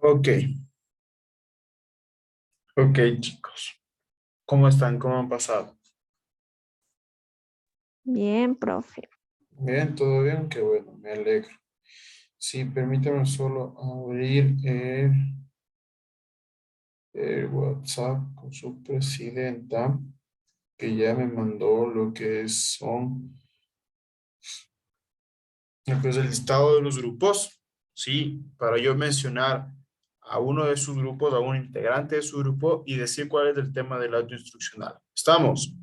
Ok, ok, chicos. ¿Cómo están? ¿Cómo han pasado? Bien, profe. Bien, todo bien, qué bueno, me alegro. Sí, permítame solo abrir el WhatsApp con su presidenta, que ya me mandó lo que es el listado de los grupos, sí, para yo mencionar a uno de sus grupos, a un integrante de su grupo y decir cuál es el tema del auto instruccional. ¿Estamos?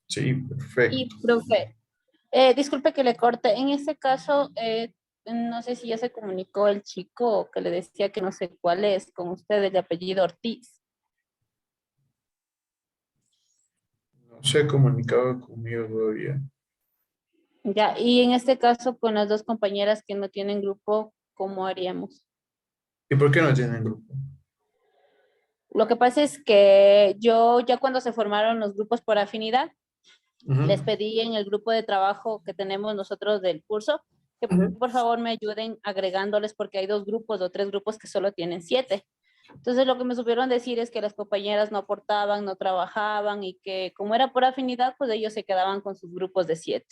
Sí, perfecto. Y, profe, disculpe que le corte. En este caso, no sé si ya se comunicó el chico que le decía que no sé cuál es, con usted, el de apellido Ortiz. No se ha comunicado conmigo todavía. Ya, y en este caso, con las dos compañeras que no tienen grupo, ¿cómo haríamos? ¿Y por qué no tienen grupo? Lo que pasa es que yo ya cuando se formaron los grupos por afinidad, les Ujú, pedí en el grupo de trabajo que tenemos nosotros del curso que ujú. por favor me ayuden agregándoles porque hay dos grupos o tres grupos que solo tienen 7. Entonces lo que me supieron decir es que las compañeras no aportaban, no trabajaban y que como era por afinidad, pues ellos se quedaban con sus grupos de 7.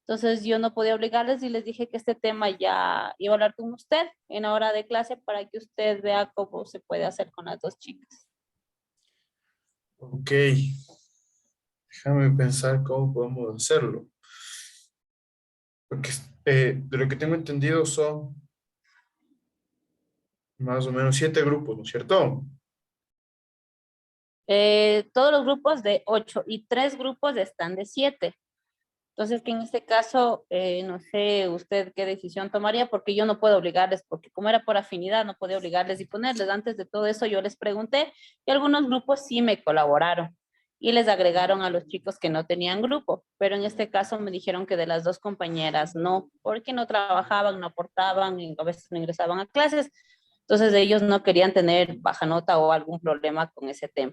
Entonces yo no podía obligarles y les dije que este tema ya iba a hablar con usted en la hora de clase para que usted vea cómo se puede hacer con las dos chicas. Ok, déjame pensar cómo podemos hacerlo. Porque de lo que tengo entendido son más o menos 7 grupos, ¿no es cierto? Todos los grupos de 8 y 3 grupos están de 7. Entonces, que en este caso, no sé usted qué decisión tomaría, porque yo no puedo obligarles, porque como era por afinidad, no podía obligarles y ponerles. Antes de todo eso, yo les pregunté y algunos grupos sí me colaboraron y les agregaron a los chicos que no tenían grupo, pero en este caso me dijeron que de las dos compañeras no, porque no trabajaban, no aportaban, y a veces no ingresaban a clases. Entonces, ellos no querían tener baja nota o algún problema con ese tema.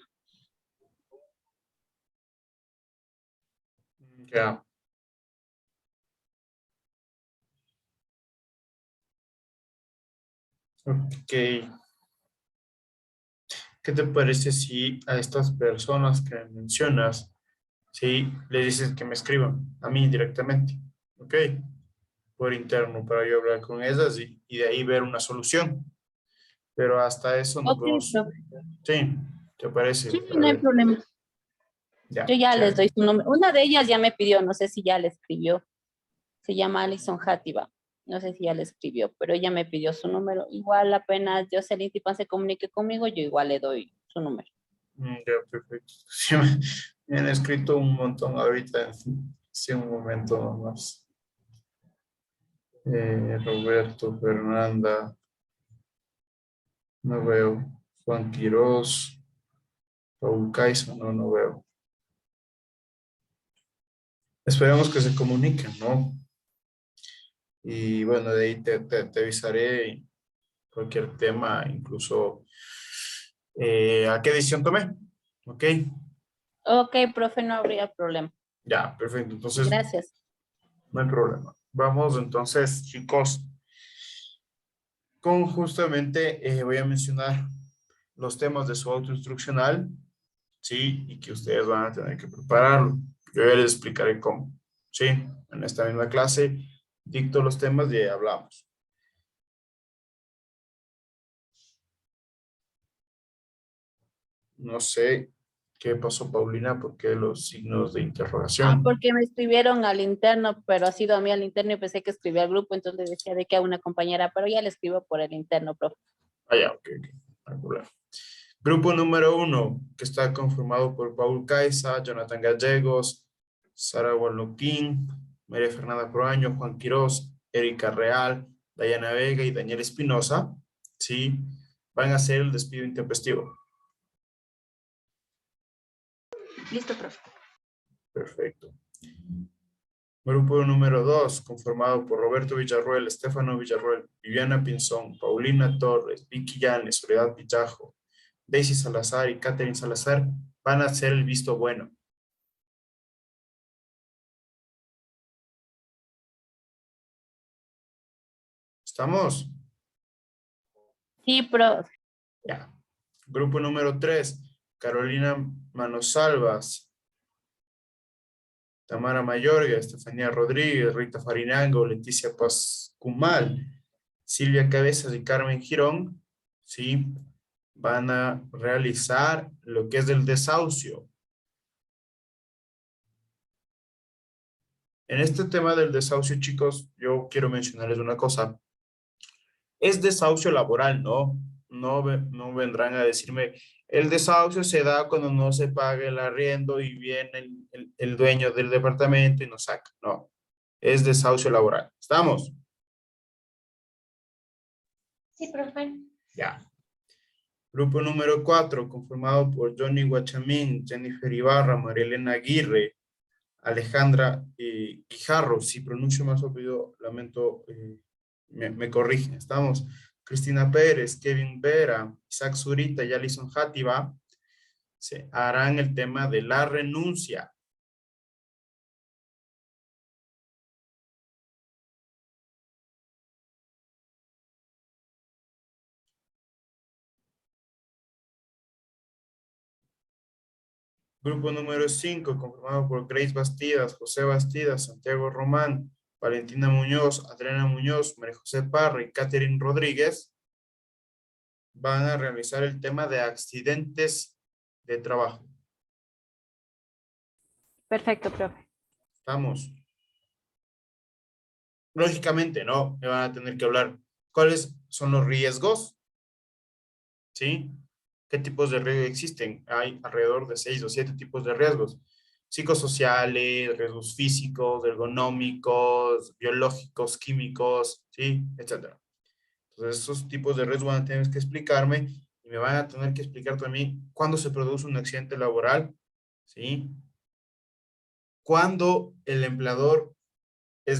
Ya. Ok. ¿Qué te parece si a estas personas que mencionas, sí, les dices que me escriban a mí directamente? ¿Ok? Por interno para yo hablar con ellas y de ahí ver una solución. Pero hasta eso nos Ok, vemos. profe. Sí, ¿te parece? Sí, A no hay ver, problema. Yo ya, ya les chévere. doy su nombre. Una de ellas ya me pidió, no sé si ya le escribió. Se llama Alison Játiva. No sé si ya le escribió, pero ella me pidió su número. Igual apenas Jocelyn Tipan se comunique conmigo, yo igual le doy su número. Ya, perfecto. Sí, me han escrito un montón ahorita, sí, un momento nomás. Roberto, Fernanda, no veo. Juan Quirós, Paul Caizo, no, no veo. Esperemos que se comuniquen, ¿no? Y bueno, de ahí te avisaré cualquier tema, incluso a qué decisión tomé. ¿Ok? Ok, profe, no habría problema. Ya, perfecto. Entonces, Gracias. no hay problema. Vamos entonces, chicos, con justamente voy a mencionar los temas de su autoinstruccional, ¿sí? Y que ustedes van a tener que prepararlo. Yo ya les explicaré cómo, ¿sí? En esta misma clase, dicto los temas y hablamos. No sé qué pasó, Paulina, porque los signos de interrogación. Porque me escribieron al interno, pero ha sido a mí al interno y pensé que escribía al grupo, entonces decía de que a una compañera, pero ya le escribo por el interno, profe. Ah, ya, ok, ok, no hay problema. Grupo número 1, que está conformado por Paul Caiza, Jonathan Gallegos, Sara Guarloquín, María Fernanda Proaño, Juan Quirós, Erika Real, Dayana Vega y Daniel Espinosa, ¿sí? Van a hacer el despido intempestivo. Listo, profe. Perfecto. Grupo número 2, conformado por Roberto Villarruel, Estefano Villarruel, Viviana Pinzón, Paulina Torres, Vicky Llanes, Soledad Pillajo, Daisy Salazar y Catherine Salazar, van a hacer el visto bueno. ¿Estamos? Sí, pero Ya. Grupo número 3, Carolina Manosalvas, Tamara Mayorga, Estefanía Rodríguez, Rita Farinango, Leticia Pascumal, Silvia Cabezas y Carmen Girón, ¿sí? Van a realizar lo que es del desahucio. En este tema del desahucio, chicos, yo quiero mencionarles una cosa. Es desahucio laboral, ¿no? No vendrán a decirme, el desahucio se da cuando no se paga el arriendo y viene el dueño del departamento y nos saca. No, es desahucio laboral. ¿Estamos? Sí, profe. Ya. Grupo número 4, conformado por Johnny Guachamín, Jennifer Ibarra, Marilena Aguirre, Alejandra Guijarro. Si pronuncio más rápido, lamento, me corrigen. Estamos. Cristina Pérez, Kevin Vera, Isaac Zurita y Alison Játiva se harán el tema de la renuncia. Grupo número 5, conformado por Grace Bastidas, José Bastidas, Santiago Román, Valentina Muñoz, Adriana Muñoz, María José Parra y Catherine Rodríguez, van a realizar el tema de accidentes de trabajo. perfecto, profe. Estamos. Lógicamente, ¿no? Me van a tener que hablar cuáles son los riesgos, ¿sí? ¿Qué tipos de riesgos existen? Hay alrededor de 6 o 7 tipos de riesgos. Psicosociales, riesgos físicos, ergonómicos, biológicos, químicos, ¿sí? Etcétera. Entonces, esos tipos de riesgos van a tener que explicarme y me van a tener que explicar también cuándo se produce un accidente laboral, ¿sí? Cuándo el empleador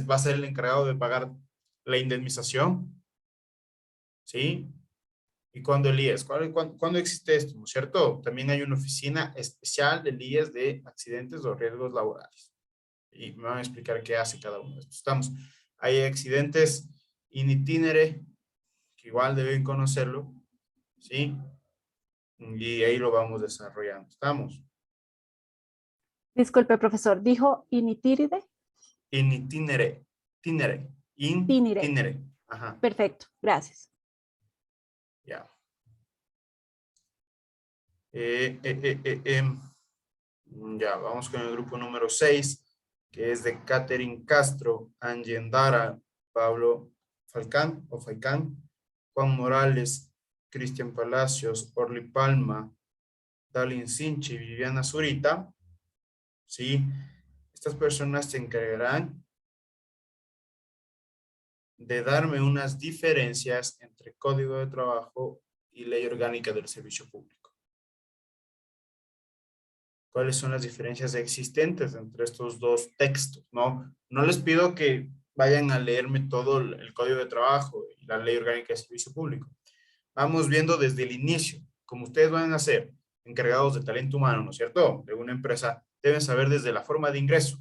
va a ser el encargado de pagar la indemnización, ¿sí? ¿Y cuándo el IES? ¿Cuándo existe esto? ¿No es cierto? También hay una oficina especial del IES de accidentes o riesgos laborales. Y me van a explicar qué hace cada uno de estos. Estamos. Hay accidentes in itinere, que igual deben conocerlo, ¿sí? Y ahí lo vamos desarrollando. ¿Estamos? Disculpe, profesor, ¿dijo initíride? In itinere. Tinere. In Tinire. itinere. Ajá. Perfecto, gracias. Ya. Ya, vamos con el grupo número 6, que es de Catherine Castro, Angie Endara, Pablo Falcán o Faicán, Juan Morales, Cristian Palacios, Orly Palma, Dalin Sinchi, Viviana Zurita. ¿Sí? Estas personas se encargarán de darme unas diferencias entre Código de Trabajo y Ley Orgánica del Servicio Público. ¿Cuáles son las diferencias existentes entre estos dos textos? No les pido que vayan a leerme todo el Código de Trabajo y la Ley Orgánica de Servicio Público. Vamos viendo desde el inicio. Como ustedes van a ser encargados de talento humano, ¿no es cierto?, de una empresa, deben saber desde la forma de ingreso.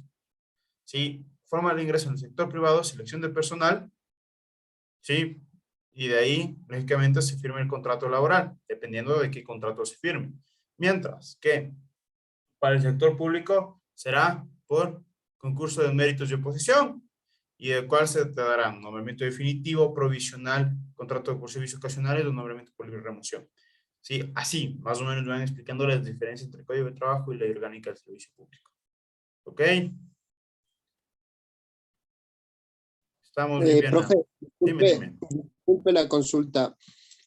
¿Sí? Forma de ingreso en el sector privado, selección de personal, ¿sí? Y de ahí, lógicamente, se firma el contrato laboral, dependiendo de qué contrato se firme. Mientras que para el sector público será por concurso de méritos y oposición, y del cual se te darán nombramiento definitivo, provisional, contrato por servicios ocasionales o nombramiento por libre remoción. ¿Sí? Así, más o menos van explicando las diferencias entre Código de Trabajo y Ley Orgánica del Servicio Público. ¿Ok? Estamos, Viviana. Profe, Dime. disculpe la consulta.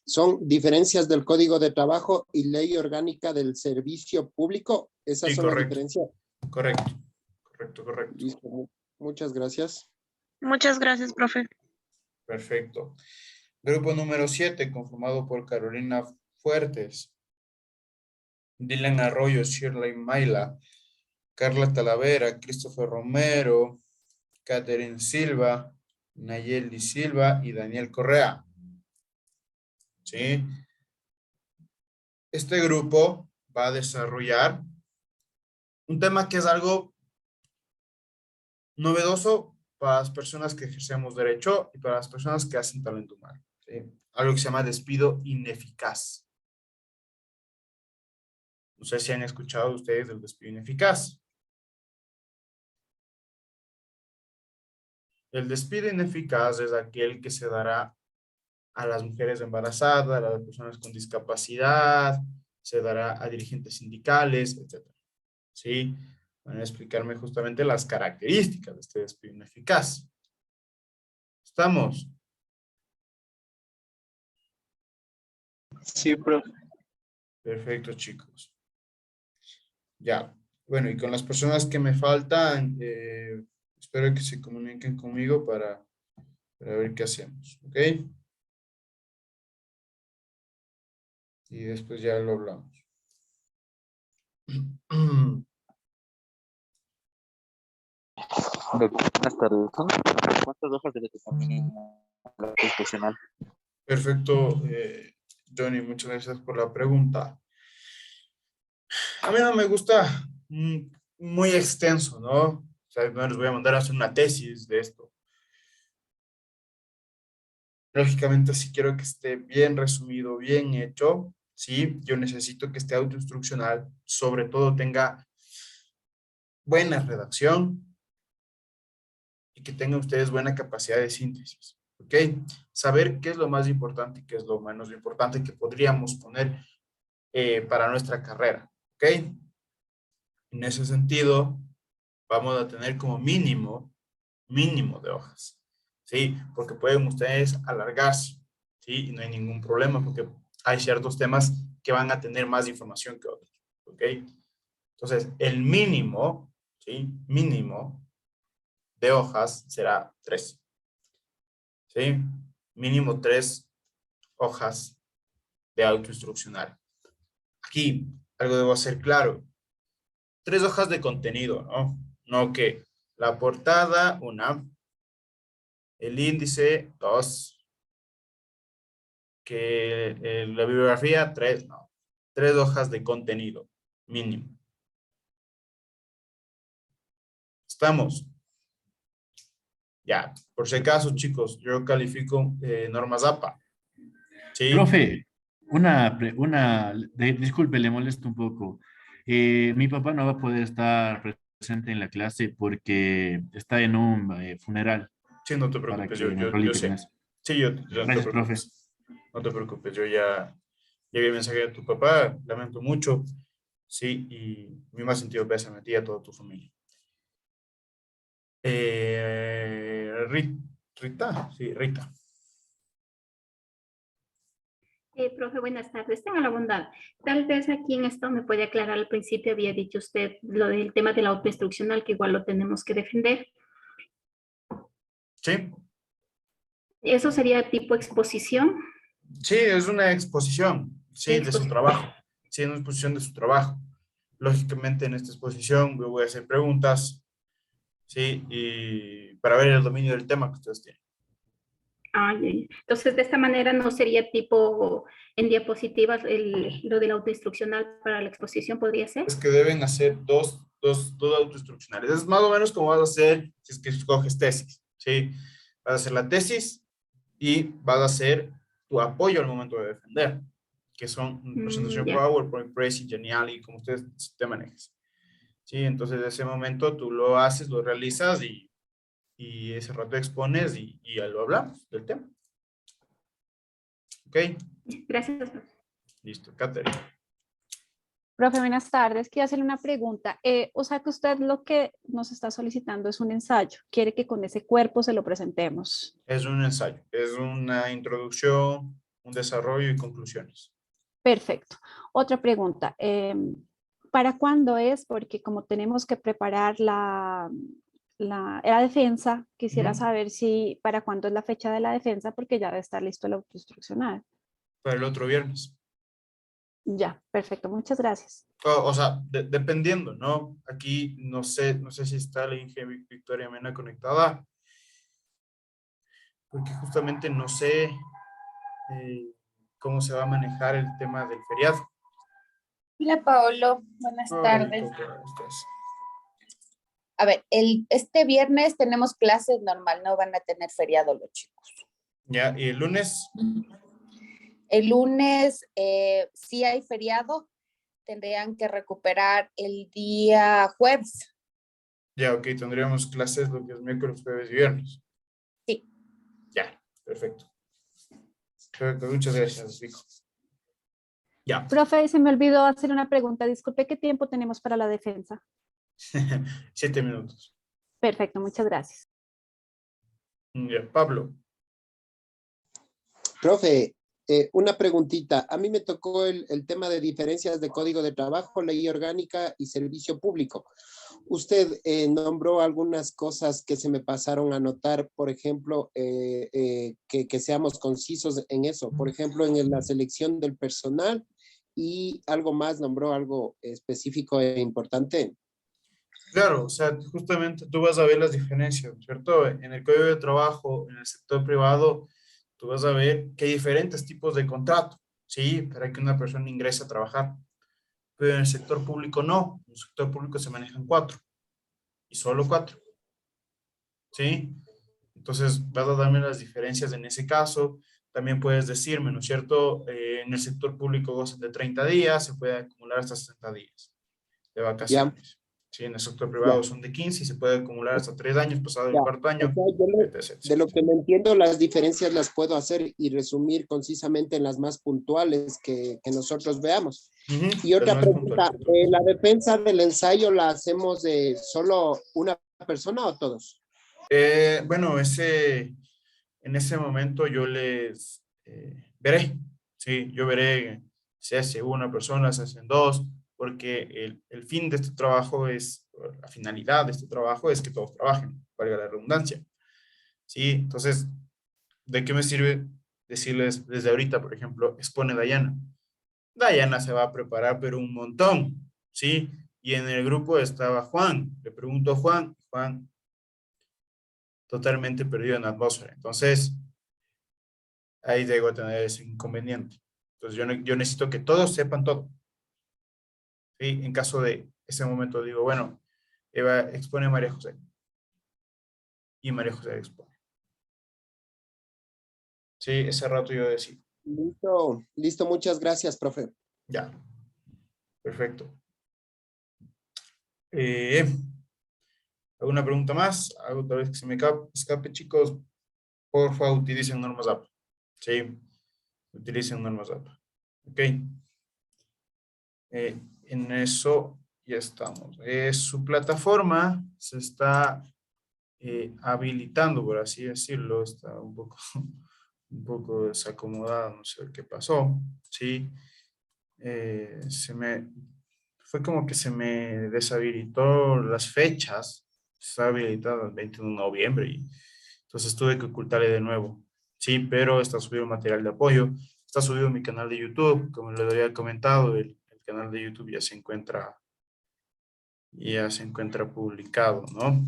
¿Son diferencias del Código de Trabajo y Ley Orgánica del Servicio Público? ¿Esas Sí, son las correcto. diferencias? Correcto. Listo. Muchas gracias. Muchas gracias, profe. Perfecto. Grupo número 7, conformado por Carolina Fuertes, Dylan Arroyo, Shirley Maila, Carla Talavera, Christopher Romero, Catherine Silva, Nayeli Silva y Daniel Correa. ¿Sí? Este grupo va a desarrollar un tema que es algo novedoso para las personas que ejercemos derecho y para las personas que hacen talento humano. ¿Sí? Algo que se llama despido ineficaz. No sé si han escuchado ustedes del despido ineficaz. El despido ineficaz es aquel que se dará a las mujeres embarazadas, a las personas con discapacidad, se dará a dirigentes sindicales, etc. ¿Sí? Van a explicarme justamente las características de este despido ineficaz. ¿Estamos? Sí, profe. Perfecto, chicos. Ya. Bueno, y con las personas que me faltan, espero que se comuniquen conmigo para ver qué hacemos, ¿ok? Y después ya lo hablamos. Buenas tardes. ¿Cuántas hojas de la profesional? Perfecto, Johnny, muchas gracias por la pregunta. A mí no me gusta muy extenso, ¿no? O sea, no les voy a mandar a hacer una tesis de esto. Lógicamente, si quiero que esté bien resumido, bien hecho, ¿sí? Yo necesito que esté autoinstruccional, sobre todo tenga buena redacción y que tengan ustedes buena capacidad de síntesis, ¿ok? Saber qué es lo más importante y qué es lo menos importante que podríamos poner para nuestra carrera, ¿ok? En ese sentido, vamos a tener como mínimo de hojas, ¿sí? Porque pueden ustedes alargarse, ¿sí? Y no hay ningún problema porque hay ciertos temas que van a tener más información que otros, ¿ok? Entonces, el mínimo, ¿sí? Mínimo de hojas será 3, ¿sí? Mínimo 3 hojas de autoinstruccional. Aquí, algo debo hacer claro. 3 hojas de contenido, ¿no? No que la portada, 1, el índice, 2, que la bibliografía, 3, no. 3 hojas de contenido, mínimo. ¿Estamos? Ya, por si acaso, chicos, yo califico normas APA. ¿Sí? Profe, disculpe, le molesto un poco. Mi papá no va a poder estar presente en la clase porque está en un funeral Sí, no te para preocupes, que me yo rolite con sé. eso. Sí, yo no te Gracias, profe. preocupes. No te preocupes, yo ya vi el mensaje de tu papá, lamento mucho. Sí, y mi más sentido pésame a ti y a toda tu familia. Rita, sí, Rita. Profe, buenas tardes. Tenga la bondad. Tal vez aquí en esto me puede aclarar. Al principio había dicho usted lo del tema de la autoinstruccional, que igual lo tenemos que defender. Sí, ¿Eso sería tipo exposición? sí, es una exposición, sí, de su trabajo. Sí, es una exposición de su trabajo. Lógicamente, en esta exposición yo voy a hacer preguntas, sí, y para ver el dominio del tema que ustedes tienen. Entonces, de esta manera no sería tipo en diapositivas lo de la autoinstruccional para la exposición, ¿podría ser? Es que deben hacer dos autoinstruccionales. Es más o menos como vas a hacer si es que escoges tesis, ¿sí? Vas a hacer la tesis y vas a hacer tu apoyo al momento de defender, que son presentación Ya. PowerPoint, Prezi, Geniali, como ustedes te manejes. Sí, entonces en ese momento tú lo haces, lo realizas y ese rato expones y ya lo hablamos del tema. ¿Ok? Gracias, profe. Listo, Catherine. Profe, buenas tardes. Quiero hacerle una pregunta. O sea que usted lo que nos está solicitando es un ensayo. Quiere que con ese cuerpo se lo presentemos. Es un ensayo, es una introducción, un desarrollo y conclusiones. Perfecto. Otra pregunta. ¿Para cuándo es? Porque como tenemos que preparar la defensa, quisiera saber si para cuándo es la fecha de la defensa, porque ya debe estar listo el autoinstruccional. Para el otro viernes. Ya, perfecto. Muchas gracias. O sea, dependiendo, ¿no? Aquí no sé si está la Inge Victoria Mena conectada, porque justamente no sé cómo se va a manejar el tema del feriado. Hola, Paolo. Buenas Hola, tardes. Victoria, ¿cómo estás? A ver, este viernes tenemos clases normal, no van a tener feriado los chicos. Ya, y el lunes, El lunes sí hay feriado, tendrían que recuperar el día jueves. ya, ok, tendríamos clases lo que es miércoles, jueves y viernes. Sí. Ya, perfecto. Perfecto, muchas gracias, Vico. Ya. Profe, se me olvidó hacer una pregunta. Disculpe, ¿qué tiempo tenemos para la defensa? 7 minutos. Perfecto, muchas gracias. Ya, Pablo. Profe, una preguntita. A mí me tocó el tema de diferencias de código de trabajo, ley orgánica y servicio público. Usted nombró algunas cosas que se me pasaron a notar, por ejemplo, que seamos concisos en eso. Por ejemplo, en la selección del personal y algo más, nombró algo específico e importante. Claro, o sea, justamente tú vas a ver las diferencias, ¿cierto? En el código de trabajo, en el sector privado, tú vas a ver que hay diferentes tipos de contrato, ¿sí? Para que una persona ingrese a trabajar. Pero en el sector público no. En el sector público se manejan 4 y solo 4, ¿sí? Entonces, vas a darme las diferencias en ese caso. También puedes decirme, ¿no es cierto? En el sector público gozan de 30 días, se puede acumular hasta 60 días de Ya, vacaciones. Sí, en el sector ya. privado son de 15 y se puede acumular hasta 3 años, pasado el Ya, cuarto o año, sea, yo etc. de lo que me entiendo, las diferencias las puedo hacer y resumir concisamente en las más puntuales que nosotros veamos. Y Las otra más puntuales. pregunta, ¿la defensa del ensayo la hacemos de solo una persona o todos? Bueno, en ese momento yo les veré, sí, yo veré si hace una persona, si hacen dos, porque el fin de este trabajo es, la finalidad de este trabajo es que todos trabajen, valga la redundancia. Sí, entonces, ¿de qué me sirve decirles desde ahorita, por ejemplo, expone Dayana? Dayana se va a preparar, pero un montón, ¿sí? Y en el grupo estaba Juan. Le pregunto a Juan, Juan totalmente perdido en la atmósfera. Entonces, ahí debo tener ese inconveniente. Entonces, yo necesito que todos sepan todo. ¿Sí? En caso de ese momento digo, bueno, Eva expone a María José. Y María José expone. Sí, ese rato yo decido. Listo, listo, muchas gracias, profe. Ya, perfecto. ¿Alguna pregunta más? Algo tal vez que se me escape, chicos. Porfa, utilicen normas APA. Sí, utilicen normas APA. Ok. En eso ya estamos. Su plataforma se está habilitando, por así decirlo. Está un poco desacomodada, no sé qué pasó. Sí. Fue como que se me deshabilitó las fechas. Está habilitado el 21 de noviembre y entonces tuve que ocultarle de nuevo. Sí, pero está subido material de apoyo. Está subido mi canal de YouTube. Como les había comentado, el canal de YouTube ya se encuentra publicado, ¿no?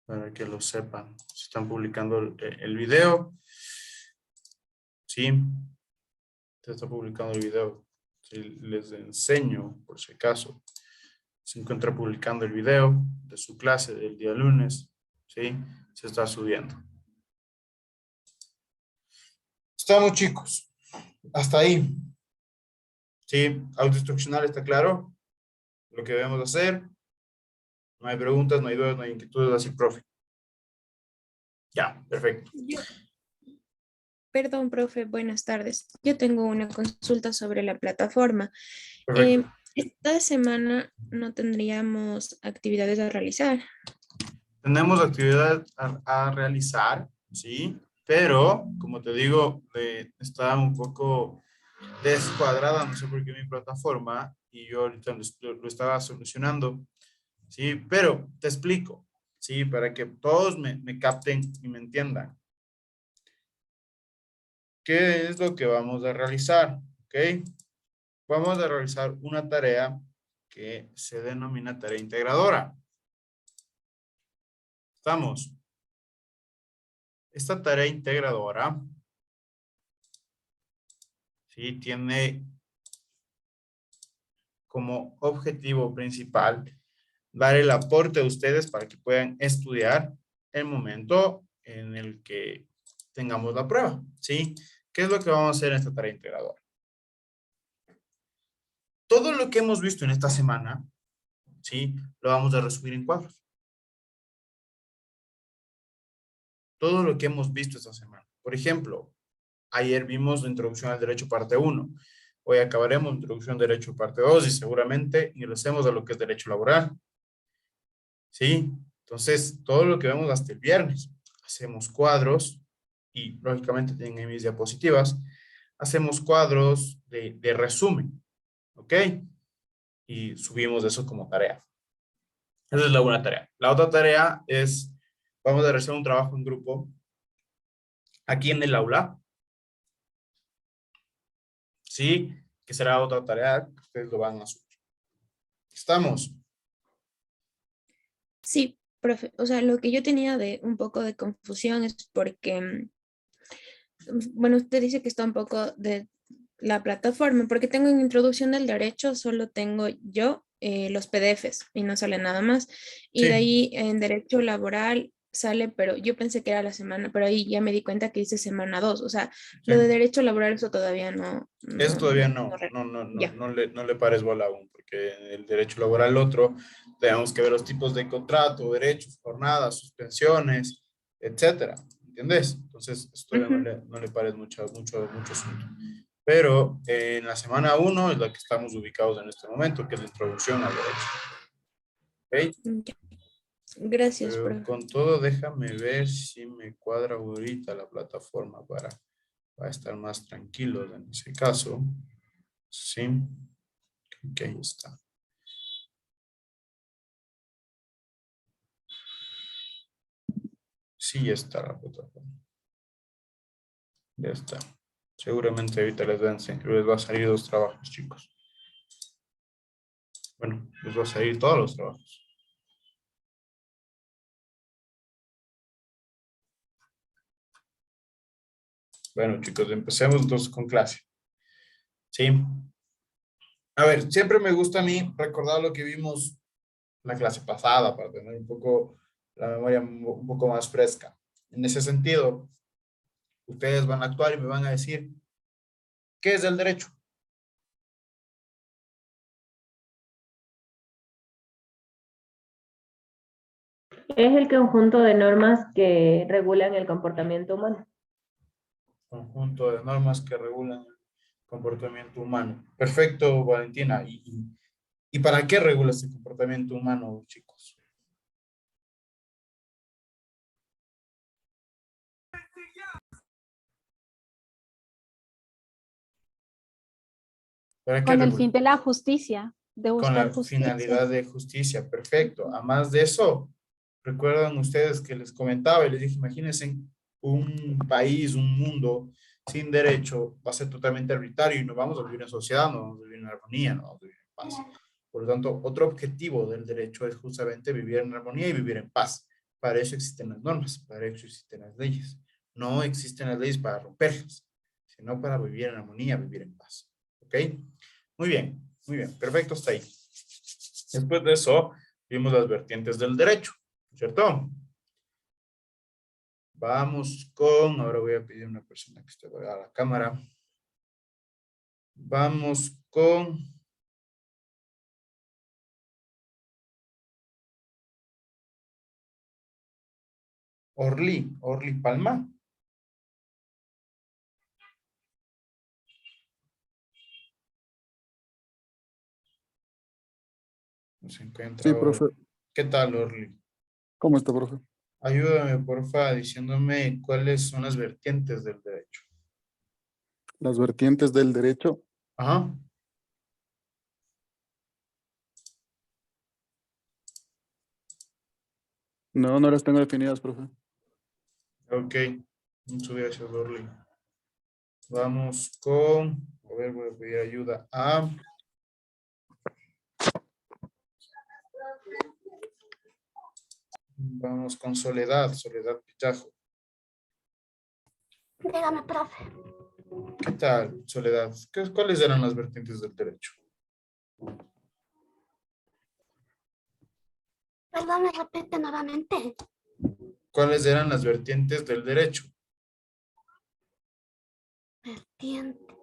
Para que lo sepan. Se están publicando el video. Sí, se está publicando el video. Sí, les enseño, por si acaso. Se encuentra publicando el video de su clase del día lunes. Sí, se está subiendo. Estamos, chicos. Hasta ahí. Sí, autoinstruccional está claro. Lo que debemos hacer. No hay preguntas, no hay dudas, no hay inquietudes, así, profe. Ya, perfecto. Perdón, profe, buenas tardes. Yo tengo una consulta sobre la plataforma. Perfecto. Esta semana no tendríamos actividades a realizar. Tenemos actividad a realizar, sí, pero como te digo, está un poco descuadrada, no sé por qué mi plataforma, y yo ahorita lo estaba solucionando, sí, pero te explico, sí, para que todos me capten y me entiendan. ¿Qué es lo que vamos a realizar? ¿Ok? Vamos a realizar una tarea que se denomina tarea integradora. Estamos. Esta tarea integradora, sí, tiene como objetivo principal dar el aporte a ustedes para que puedan estudiar el momento en el que tengamos la prueba, ¿sí? ¿Qué es lo que vamos a hacer en esta tarea integradora? Todo lo que hemos visto en esta semana, ¿sí? Lo vamos a resumir en cuadros. Todo lo que hemos visto esta semana. Por ejemplo, ayer vimos la introducción al derecho parte 1. Hoy acabaremos introducción al derecho parte 2 y seguramente ingresemos a lo que es derecho laboral. ¿Sí? Entonces, todo lo que vemos hasta el viernes. Hacemos cuadros y lógicamente tienen ahí mis diapositivas. Hacemos cuadros de resumen. ¿Ok? Y subimos eso como tarea. Esa es la buena tarea. La otra tarea es, vamos a realizar un trabajo en grupo aquí en el aula. ¿Sí? Que será otra tarea que ustedes lo van a subir. ¿Estamos? Sí, profe. O sea, lo que yo tenía de un poco de confusión es porque, bueno, usted dice que está un poco de la plataforma, porque tengo en introducción del derecho, solo tengo yo los PDFs y no sale nada más. Y Sí. de ahí en derecho laboral sale, pero yo pensé que era la semana, pero ahí ya me di cuenta que dice semana 2. O sea, lo Sí. de derecho laboral, eso todavía no. Eso todavía Ya. no le pares bola aún, porque en el derecho laboral otro, tenemos que ver los tipos de contrato, derechos, jornadas, suspensiones, etcétera, ¿entiendes? Entonces, esto todavía no le pares mucho asunto. Pero en la semana 1 es la que estamos ubicados en este momento, que es la introducción al derecho. ¿Ok? Ya. Gracias, Pero profe. con todo, déjame ver si me cuadra ahorita la plataforma para estar más tranquilos en ese caso. Sí. Ok, ahí está. Sí, ya está la plataforma. Ya está. Seguramente ahorita les va a salir 2 trabajos, chicos. Bueno, les va a salir todos los trabajos. Bueno, chicos, empecemos entonces con clase. Sí. A ver, siempre me gusta a mí recordar lo que vimos la clase pasada para tener un poco la memoria un poco más fresca. En ese sentido, ustedes van a actuar y me van a decir, ¿qué es el derecho? Es el conjunto de normas que regulan el comportamiento humano. Conjunto de normas que regulan el comportamiento humano. Perfecto, Valentina. ¿Y para qué regula este comportamiento humano, chicos? ¿Para qué Con el regula? fin de la justicia, de Con buscar la justicia. finalidad de justicia. Perfecto. Además de eso, recuerdan ustedes que les comentaba y les dije, imagínense un país, un mundo sin derecho, va a ser totalmente arbitrario y no vamos a vivir en sociedad, no vamos a vivir en armonía, no vamos a vivir en paz. Por lo tanto, otro objetivo del derecho es justamente vivir en armonía y vivir en paz. Para eso existen las normas, para eso existen las leyes. No existen las leyes para romperlas, sino para vivir en armonía, vivir en paz. ¿Ok? Muy bien, perfecto, hasta ahí. Después de eso, vimos las vertientes del derecho, ¿cierto? Vamos con, ahora voy a pedir a una persona que esté a la cámara. Vamos con Orly Palma. No se encuentra. Sí, profe. ¿Qué tal, Orly? ¿Cómo está, profe? Ayúdame, porfa, diciéndome cuáles son las vertientes del derecho. Las vertientes del derecho. Ajá. No las tengo definidas, profe. Ok. Muchas gracias, Orly. Vamos con, a ver, voy a pedir ayuda a vamos con Soledad Pichajo. Dígame, profe. ¿Qué tal, Soledad? ¿Cuáles eran las vertientes del derecho? Perdón, me repite nuevamente. ¿Cuáles eran las vertientes del derecho? Vertientes.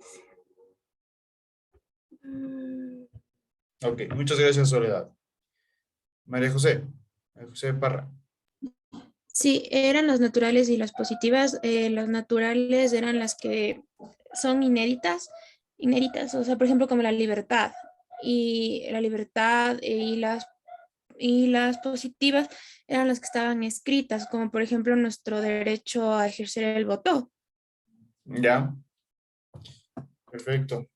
Ok, muchas gracias, Soledad. María José Parra. Sí, eran las naturales y las positivas. Las naturales eran las que son inéditas, o sea, por ejemplo, como la libertad y las positivas eran las que estaban escritas, como por ejemplo nuestro derecho a ejercer el voto. Ya. Perfecto.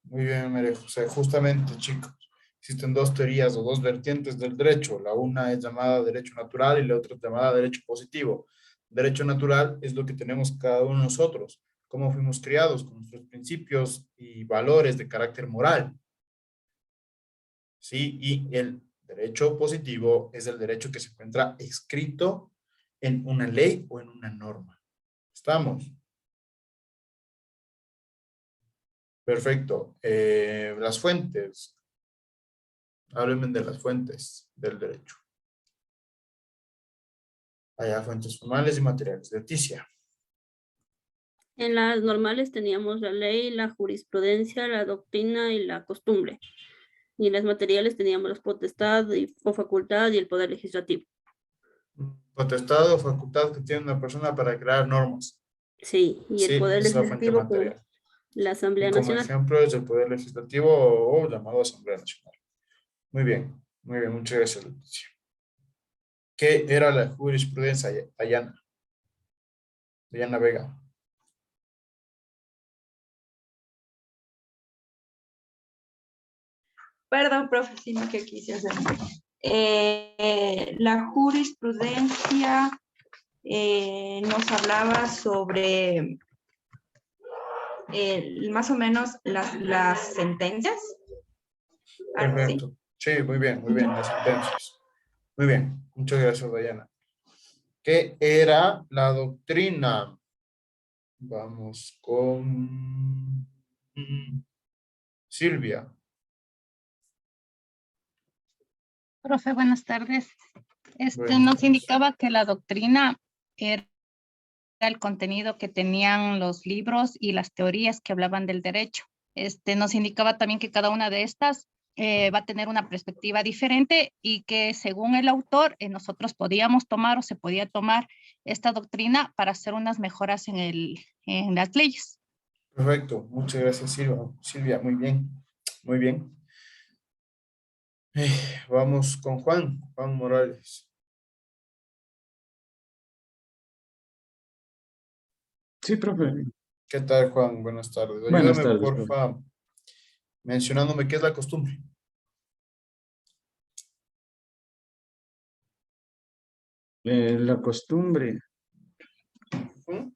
Muy bien, María José. Justamente, chicos, existen dos teorías o dos vertientes del derecho. La una es llamada derecho natural y la otra es llamada derecho positivo. Derecho natural es lo que tenemos cada uno de nosotros, cómo fuimos criados, con nuestros principios y valores de carácter moral. Sí, y el derecho positivo es el derecho que se encuentra escrito en una ley o en una norma. ¿Estamos? Perfecto. Las fuentes. Háblenme de las fuentes del derecho. Hay fuentes formales y materiales. Leticia. En las normales teníamos la ley, la jurisprudencia, la doctrina y la costumbre. Y en las materiales teníamos la potestad o facultad y el poder legislativo. Potestad o facultad que tiene una persona para crear normas. Sí, y el Sí, poder es la fuente legislativo con material. la Y Asamblea como Nacional. ejemplo es el poder legislativo o llamado Asamblea Nacional. Muy bien, muchas gracias, Leticia. ¿Qué era la jurisprudencia, Dayana? Dayana Vega. Perdón, profe, sino que quise hacer. La jurisprudencia nos hablaba sobre más o menos las sentencias. Algo así. Perfecto. Sí, muy bien, las sentencias. Muy bien, muchas gracias, Dayana. ¿Qué era la doctrina? Vamos con Silvia. Profe, buenas tardes. Buenas Nos tardes. indicaba que la doctrina era el contenido que tenían los libros y las teorías que hablaban del derecho. Nos indicaba también que cada una de estas va a tener una perspectiva diferente y que según el autor nosotros podíamos tomar o se podía tomar esta doctrina para hacer unas mejoras en las leyes. Perfecto, muchas gracias, Silvia. Muy bien, muy bien. Vamos con Juan Morales. Sí, profe. ¿Qué tal, Juan? Buenas tardes. Buenas Ayúdame, tardes, profe. porfa, mencionándome qué es la costumbre. La costumbre. ¿Mm?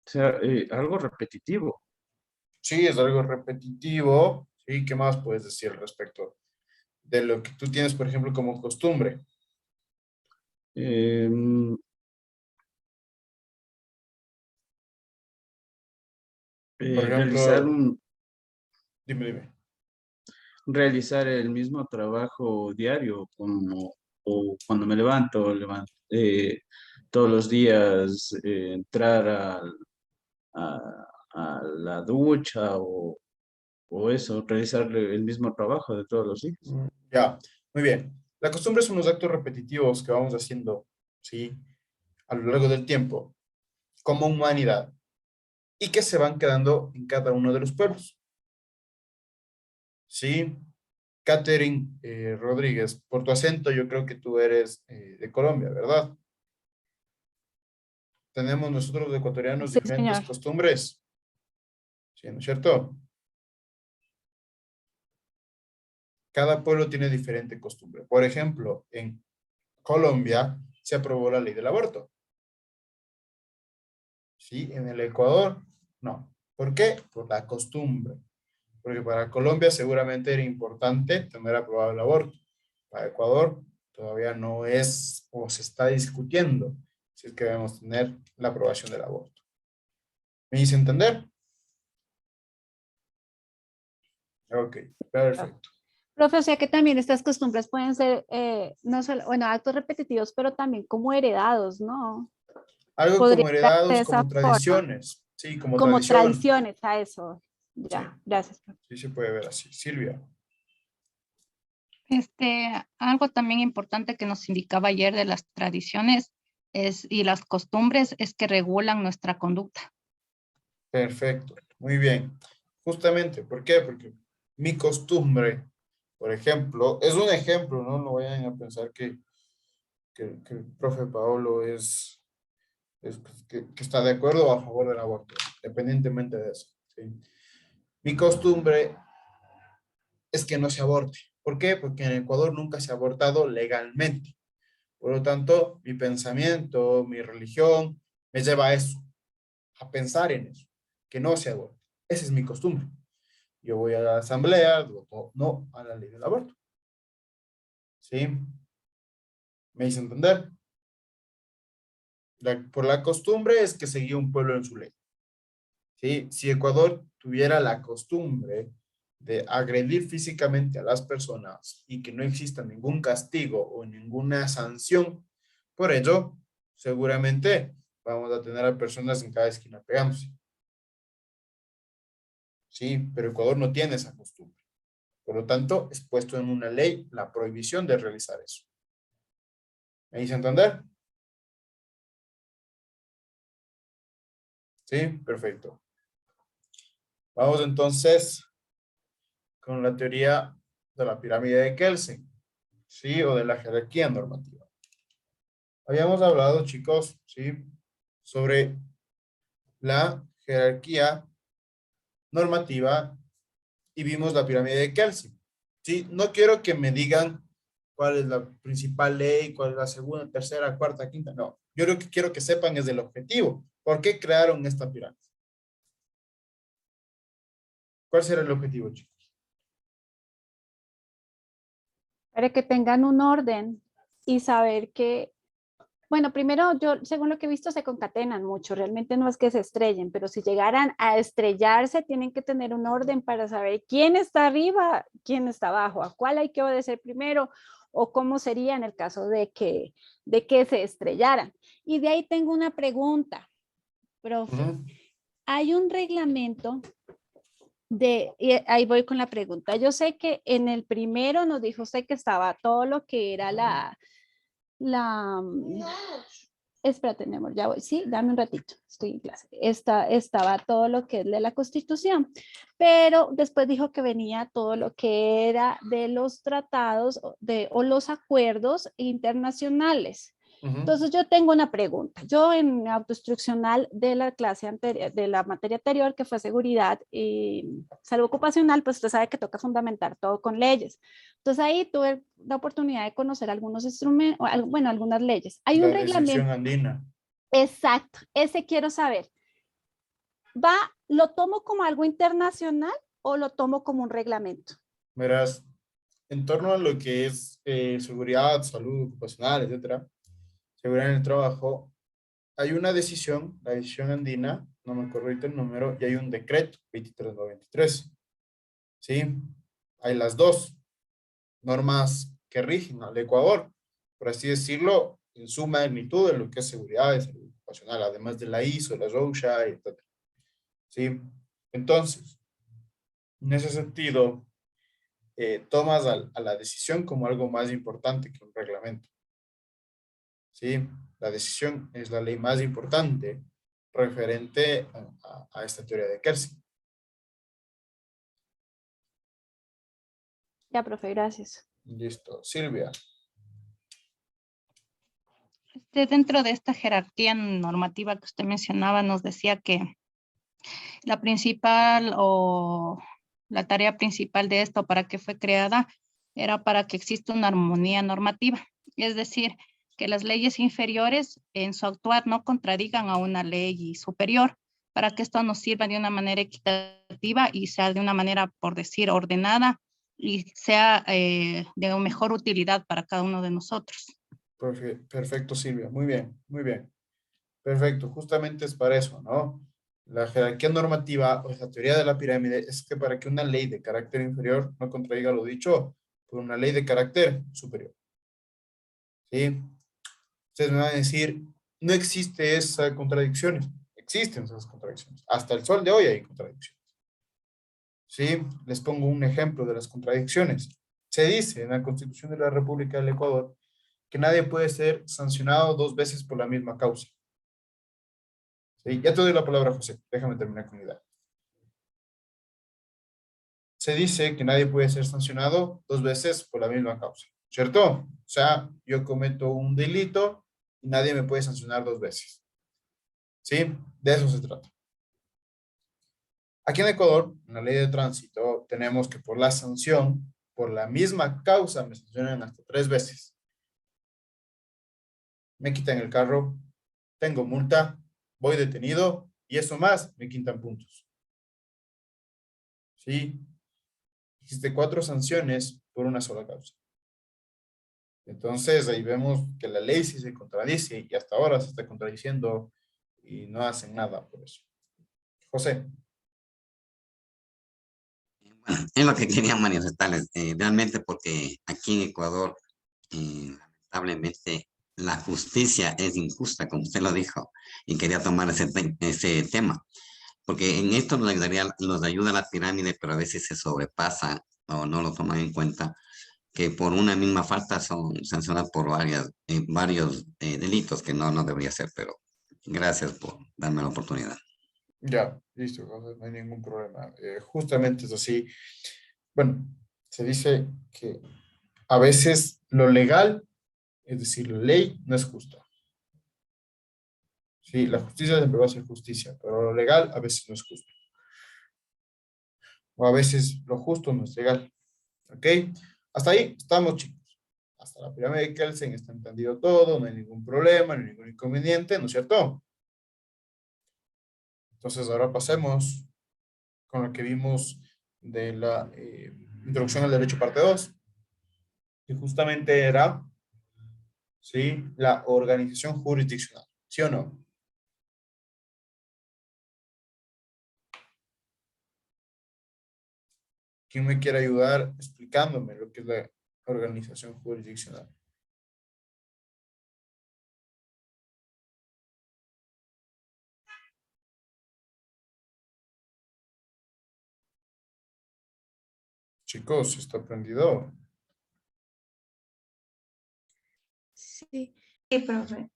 O sea, algo repetitivo. Sí, es algo repetitivo. Sí, ¿qué más puedes decir al respecto de lo que tú tienes, por ejemplo, como costumbre? Por Realizar ejemplo, dime. realizar el mismo trabajo diario, como o cuando me levanto, todos los días entrar a la ducha o eso, realizar el mismo trabajo de todos los días. Ya, muy bien. La costumbre son los actos repetitivos que vamos haciendo, ¿sí? A lo largo del tiempo, como humanidad, y que se van quedando en cada uno de los pueblos. ¿Sí? Catherine Rodríguez, por tu acento yo creo que tú eres de Colombia, ¿verdad? Tenemos nosotros los ecuatorianos Sí, diferentes señor. costumbres. ¿Sí, no es cierto? Cada pueblo tiene diferente costumbre. Por ejemplo, en Colombia se aprobó la ley del aborto. ¿Sí? En el Ecuador, no. ¿Por qué? Por la costumbre. Porque para Colombia seguramente era importante tener aprobado el aborto. Para Ecuador todavía no es o se está discutiendo si es que debemos tener la aprobación del aborto. ¿Me hice entender? Ok, perfecto. Profe, o sea que también estas costumbres pueden ser, no solo, bueno, actos repetitivos, pero también como heredados, ¿no? Algo Podría como darse heredados, de esa como forma, tradiciones. Sí, como como tradición. tradiciones a eso. Sí, Ya, gracias. Profe. sí se puede ver así. Silvia. Algo también importante que nos indicaba ayer de las tradiciones y las costumbres es que regulan nuestra conducta. Perfecto, muy bien. Justamente, ¿por qué? Porque mi costumbre, por ejemplo, es un ejemplo, ¿no? No vayan a pensar que el profe Paolo que está de acuerdo o a favor del aborto, independientemente de eso. ¿Sí? Mi costumbre es que no se aborte. ¿Por qué? Porque en Ecuador nunca se ha abortado legalmente. Por lo tanto, mi pensamiento, mi religión, me lleva a eso, a pensar en eso, que no se aborte. Esa es mi costumbre. Yo voy a la asamblea, voto no a la ley del aborto. ¿Sí? ¿Me hice entender? Por la costumbre es que seguía un pueblo en su ley. ¿Sí? Si Ecuador tuviera la costumbre de agredir físicamente a las personas y que no exista ningún castigo o ninguna sanción por ello, seguramente vamos a tener a personas en cada esquina pegándose. Sí, pero Ecuador no tiene esa costumbre. Por lo tanto, es puesto en una ley la prohibición de realizar eso. ¿Me hice entender? Sí, perfecto. Vamos entonces con la teoría de la pirámide de Kelsen, ¿sí? O de la jerarquía normativa. Habíamos hablado, chicos, ¿sí? Sobre la jerarquía normativa y vimos la pirámide de Kelsen, ¿sí? No quiero que me digan cuál es la principal ley, cuál es la segunda, tercera, cuarta, quinta, no. Yo lo que quiero que sepan es el objetivo. ¿Por qué crearon esta pirámide? ¿Cuál será el objetivo, chicos? Para que tengan un orden y saber que, bueno, primero yo, según lo que he visto, se concatenan mucho. Realmente no es que se estrellen, pero si llegaran a estrellarse, tienen que tener un orden para saber quién está arriba, quién está abajo, a cuál hay que obedecer primero o cómo sería en el caso de que se estrellaran. Y de ahí tengo una pregunta, profe. Hay un reglamento y ahí voy con la pregunta. Yo sé que en el primero nos dijo usted que estaba todo lo que era espérate, mi amor, ya voy. Sí, dame un ratito, estoy en clase. Estaba todo lo que es de la Constitución, pero después dijo que venía todo lo que era de los tratados o los acuerdos internacionales. Entonces yo tengo una pregunta. Yo en autoinstruccional de la clase anterior, de la materia anterior, que fue seguridad y salud ocupacional, pues usted sabe que toca fundamentar todo con leyes. Entonces ahí tuve la oportunidad de conocer algunos instrumentos, bueno, algunas leyes. Hay un La decisión reglamento. andina. Exacto, ese quiero saber. ¿Lo tomo como algo internacional o lo tomo como un reglamento? Verás, en torno a lo que es seguridad, salud ocupacional, etcétera, seguridad en el trabajo, hay una decisión, la decisión andina, no me acuerdo ahorita el número, y hay un decreto, 2393. ¿Sí? Hay las dos normas que rigen al Ecuador, por así decirlo, en su magnitud en lo que es seguridad y salud ocupacional, además de la ISO, la OSHA, etc. ¿Sí? Entonces, en ese sentido, tomas a la decisión como algo más importante que un reglamento. ¿Sí? La decisión es la ley más importante referente a esta teoría de Kelsen. Ya, profe, gracias. Listo. Silvia. Dentro de esta jerarquía normativa que usted mencionaba, nos decía que la principal o la tarea principal de esto, para que fue creada, era para que exista una armonía normativa. Es decir, que las leyes inferiores en su actuar no contradigan a una ley superior, para que esto nos sirva de una manera equitativa y sea de una manera, por decir, ordenada y sea de mejor utilidad para cada uno de nosotros. Perfecto, Silvia. Muy bien, muy bien. Perfecto. Justamente es para eso, ¿no? La jerarquía normativa o la teoría de la pirámide es que para que una ley de carácter inferior no contradiga lo dicho por una ley de carácter superior. ¿Sí? Ustedes me van a decir, no existe esa contradicciones. Existen esas contradicciones. Hasta el sol de hoy hay contradicciones. ¿Sí? Les pongo un ejemplo de las contradicciones. Se dice en la Constitución de la República del Ecuador que nadie puede ser sancionado 2 veces por la misma causa. ¿Sí? Ya te doy la palabra, José. Déjame terminar con mi idea. Se dice que nadie puede ser sancionado 2 veces por la misma causa, ¿cierto? O sea, yo cometo un delito y nadie me puede sancionar 2 veces. ¿Sí? De eso se trata. Aquí en Ecuador, en la ley de tránsito, tenemos que por la sanción, por la misma causa, me sancionan hasta 3 veces. Me quitan el carro, tengo multa, voy detenido y eso más, me quitan puntos. ¿Sí? Existe 4 sanciones por una sola causa. Entonces, ahí vemos que la ley sí se contradice y hasta ahora se está contradiciendo y no hacen nada por eso. José. Es lo que quería manifestarles, realmente porque aquí en Ecuador, lamentablemente, la justicia es injusta, como usted lo dijo, y quería tomar ese tema, porque en esto nos ayuda la pirámide, pero a veces se sobrepasa o no lo toman en cuenta, que por una misma falta son sancionados por varios delitos que no debería ser, pero gracias por darme la oportunidad. Ya, listo, José, no hay ningún problema. Justamente es así. Bueno, se dice que a veces lo legal, es decir, la ley, no es justa. Sí, la justicia siempre va a ser justicia, pero lo legal a veces no es justo. O a veces lo justo no es legal. ¿Ok? Hasta ahí estamos, chicos. Hasta la pirámide de Kelsen está entendido todo, no hay ningún problema, no hay ningún inconveniente, ¿no es cierto? Entonces ahora pasemos con lo que vimos de la introducción al derecho parte 2, que justamente era, ¿sí?, la organización jurisdiccional, ¿sí o no? ¿Quién me quiere ayudar explicándome lo que es la organización jurisdiccional? Chicos, ¿está prendido? Sí, sí, profe.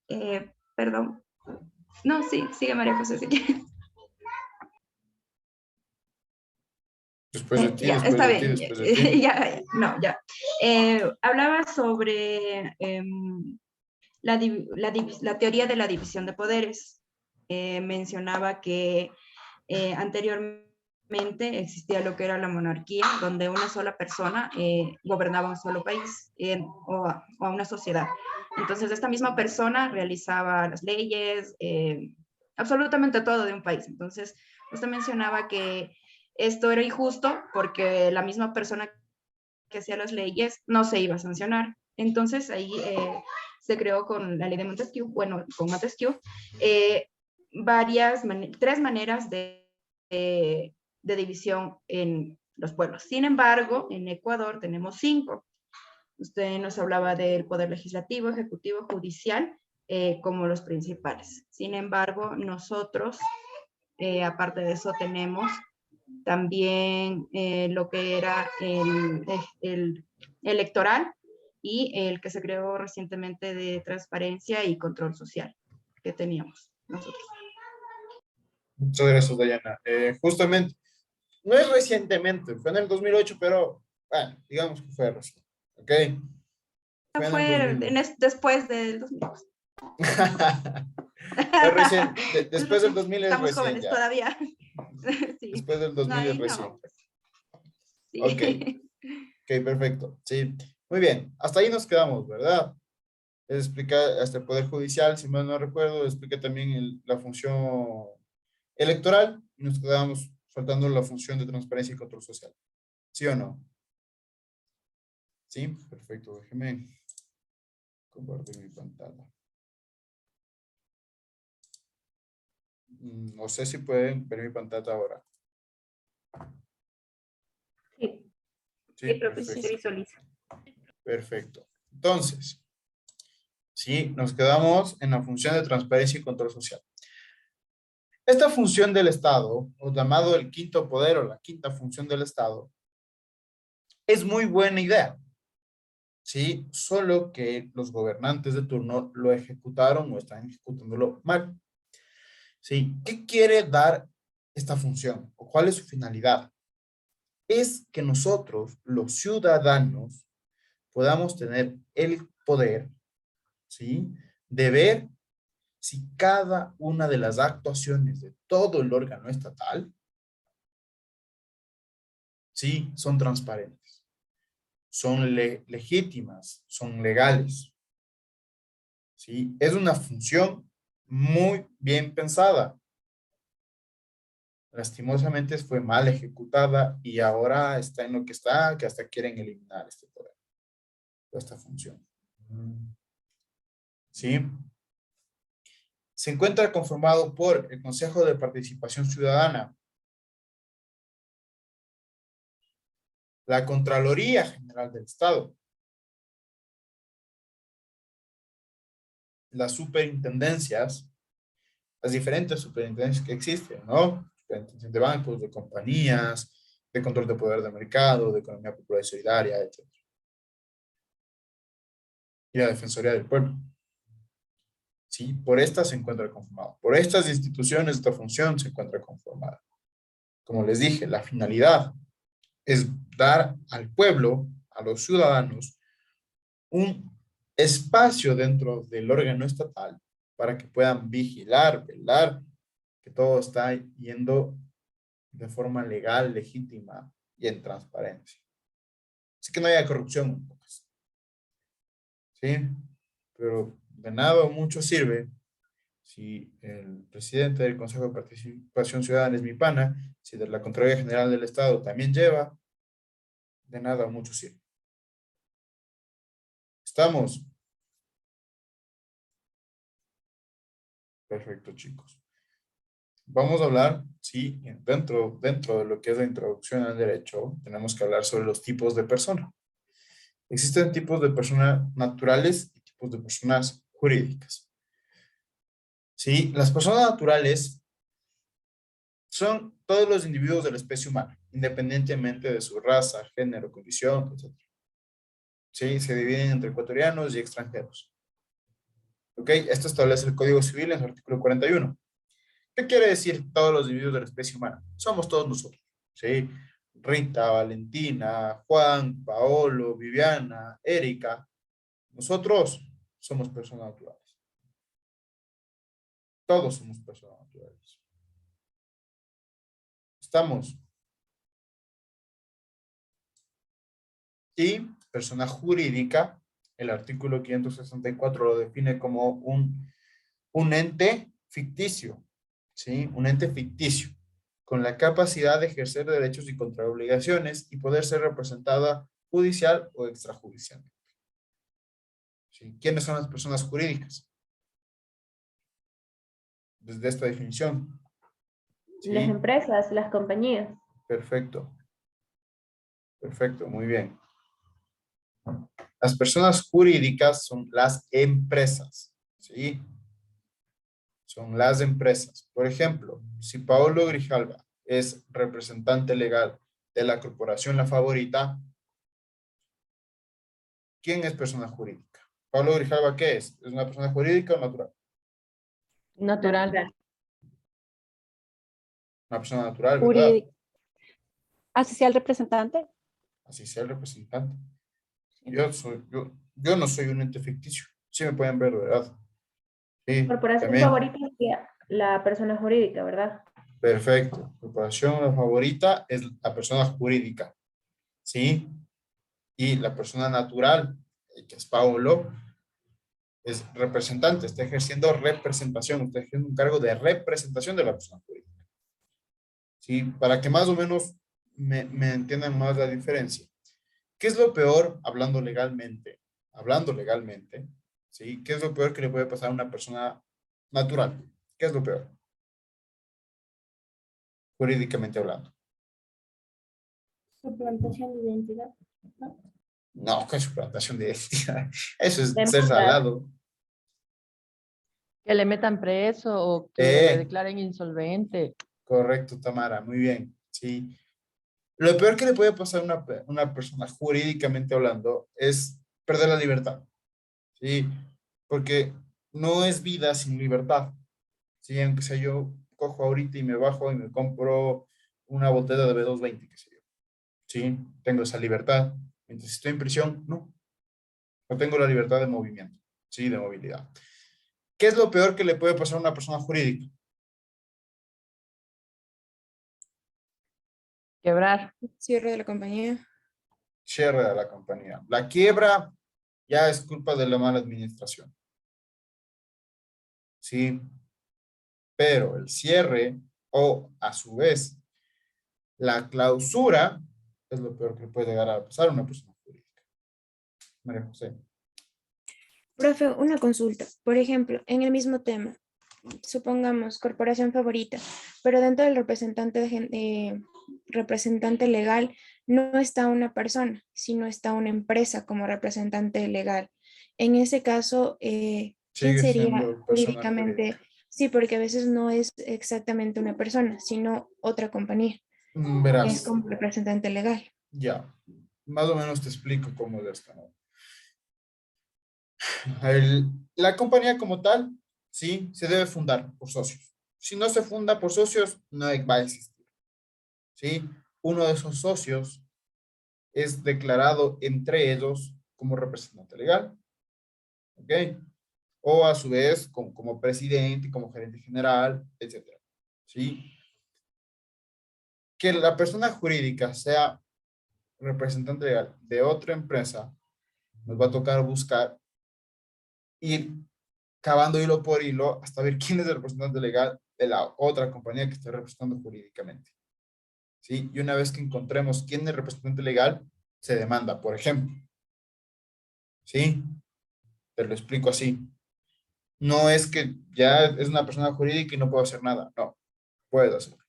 Perdón. No, sí, sigue María José, si quieres. Después de ti, Ya, después está de ti, bien. después de ti. Ya, no, ya. Hablaba sobre la teoría de la división de poderes. Mencionaba que anteriormente existía lo que era la monarquía, donde una sola persona gobernaba un solo país o a una sociedad. Entonces, esta misma persona realizaba las leyes, absolutamente todo de un país. Entonces, usted mencionaba que esto era injusto porque la misma persona que hacía las leyes no se iba a sancionar. Entonces, ahí se creó con la ley de Montesquieu, bueno, con Montesquieu, tres maneras de división en los pueblos. Sin embargo, en Ecuador tenemos 5. Usted nos hablaba del poder legislativo, ejecutivo, judicial, como los principales. Sin embargo, nosotros, aparte de eso, tenemos también lo que era el electoral y el que se creó recientemente de transparencia y control social que teníamos nosotros. Muchas gracias, Dayana. Justamente, no es recientemente, fue en el 2008, pero bueno, digamos que fue recién, ¿ok? Fue después del 2000. Fue recién, después del 2000 es Estamos recién jóvenes ya. todavía. Sí. Después del 2000 es recién. No, pues, sí. Ok, perfecto. Sí, muy bien. Hasta ahí nos quedamos, ¿verdad? Les explica hasta el Poder Judicial, si mal no recuerdo, explica también la función electoral y nos quedamos faltando la función de transparencia y control social. ¿Sí o no? Sí, perfecto. Déjeme compartir mi pantalla. No sé si pueden ver mi pantalla ahora. Sí, Sí, sí, profe, sí perfecto. se visualiza. Perfecto. Entonces, sí, nos quedamos en la función de transparencia y control social. Esta función del Estado, o llamado el quinto poder o la quinta función del Estado, es muy buena idea, ¿sí? Solo que los gobernantes de turno lo ejecutaron o están ejecutándolo mal, ¿sí? ¿Qué quiere dar esta función? ¿O cuál es su finalidad? Es que nosotros, los ciudadanos, podamos tener el poder, ¿sí? De ver si cada una de las actuaciones de todo el órgano estatal, ¿sí? Son transparentes, son legítimas, son legales, ¿sí? Es una función muy bien pensada. Lastimosamente fue mal ejecutada y ahora está en lo que está, que hasta quieren eliminar este poder, esta función. ¿Sí? Se encuentra conformado por el Consejo de Participación Ciudadana, la Contraloría General del Estado, las superintendencias, las diferentes superintendencias que existen, ¿no? Superintendencia de bancos, de compañías, de control de poder de mercado, de economía popular y solidaria, etc. Y la Defensoría del Pueblo. ¿Sí? Por estas se encuentra conformado. Por estas instituciones, esta función se encuentra conformada. Como les dije, la finalidad es dar al pueblo, a los ciudadanos, un espacio dentro del órgano estatal para que puedan vigilar, velar que todo está yendo de forma legal, legítima y en transparencia. Así que no haya corrupción. ¿Sí? Pero de nada o mucho sirve si el presidente del Consejo de Participación Ciudadana es mi pana, si de la Contraloría General del Estado también lleva, de nada o mucho sirve. ¿Estamos? Perfecto, chicos. Vamos a hablar, sí, dentro de lo que es la introducción al derecho, tenemos que hablar sobre los tipos de persona. Existen tipos de personas naturales y tipos de personas jurídicas. Sí, las personas naturales son todos los individuos de la especie humana, independientemente de su raza, género, condición, etc. Sí, se dividen entre ecuatorianos y extranjeros. ¿Ok? Esto establece el Código Civil en su artículo 41. ¿Qué quiere decir todos los individuos de la especie humana? Somos todos nosotros. ¿Sí? Rita, Valentina, Juan, Paolo, Viviana, Erika. Nosotros somos personas naturales. Todos somos personas naturales. ¿Estamos? Y persona jurídica, el artículo 564 lo define como un ente ficticio, ¿sí? Un ente ficticio, con la capacidad de ejercer derechos y contraobligaciones y poder ser representada judicial o extrajudicialmente. ¿Sí? ¿Quiénes son las personas jurídicas? Desde esta definición. ¿Sí? Las empresas, las compañías. Perfecto. Perfecto, muy bien. Las personas jurídicas son las empresas, ¿sí? Son las empresas. Por ejemplo, si Paolo Grijalva es representante legal de la corporación La Favorita, ¿quién es persona jurídica? Paolo Grijalva, ¿qué es? ¿Es una persona jurídica o natural? Natural. Una persona natural, ¿verdad? Jurídica. ¿Así sea el representante? Así sea el representante. Yo no soy un ente ficticio. Sí me pueden ver, ¿verdad? Sí, Corporación también. favorita sería la persona jurídica, ¿verdad? Perfecto. Corporación La Favorita es la persona jurídica. ¿Sí? Y la persona natural, que es Paolo, es representante, está ejerciendo representación, está ejerciendo un cargo de representación de la persona jurídica. ¿Sí? Para que más o menos me entiendan más la diferencia. ¿Qué es lo peor hablando legalmente? Hablando legalmente, ¿sí? ¿Qué es lo peor que le puede pasar a una persona natural? ¿Qué es lo peor? jurídicamente hablando. Suplantación de identidad. No, ¿qué suplantación de identidad? Eso es ser Demanda. salado. Que le metan preso o que le Eh, declaren insolvente. correcto, Tamara, muy bien. Sí. Lo peor que le puede pasar a una persona jurídicamente hablando es perder la libertad. Sí, porque no es vida sin libertad. Sí, aunque sea yo cojo ahorita y me bajo y me compro una botella de B220, qué sé yo. Sí, tengo esa libertad. Mientras estoy en prisión, no tengo la libertad de movimiento, sí, de movilidad. ¿Qué es lo peor que le puede pasar a una persona jurídica? Quebrar. Cierre de la compañía. Cierre de la compañía. La quiebra ya es culpa de la mala administración. Sí, pero el cierre o a su vez la clausura es lo peor que puede llegar a pasar a una persona jurídica. María José. Profe, una consulta. Por ejemplo, en el mismo tema, supongamos corporación favorita, pero dentro del representante legal no está una persona, sino está una empresa como representante legal. En ese caso, ¿quién Sigue sería siendo persona jurídicamente? jurídica. Sí, porque a veces no es exactamente una persona, sino otra compañía. Es Verás, como representante legal. ya, más o menos te explico cómo es esto, ¿no? La compañía como tal, sí, se debe fundar por socios. Si no se funda por socios, no va a existir. ¿Sí? Uno de esos socios es declarado entre ellos como representante legal. ¿Ok? O a su vez como presidente, como gerente general, etc. ¿Sí? Que la persona jurídica sea representante legal de otra empresa, nos va a tocar buscar ir cavando hilo por hilo hasta ver quién es el representante legal de la otra compañía que está representando jurídicamente. ¿Sí? Y una vez que encontremos quién es el representante legal, se demanda, por ejemplo. ¿Sí? Te lo explico así. No es que ya es una persona jurídica y no puedo hacer nada. No, puedo hacerlo.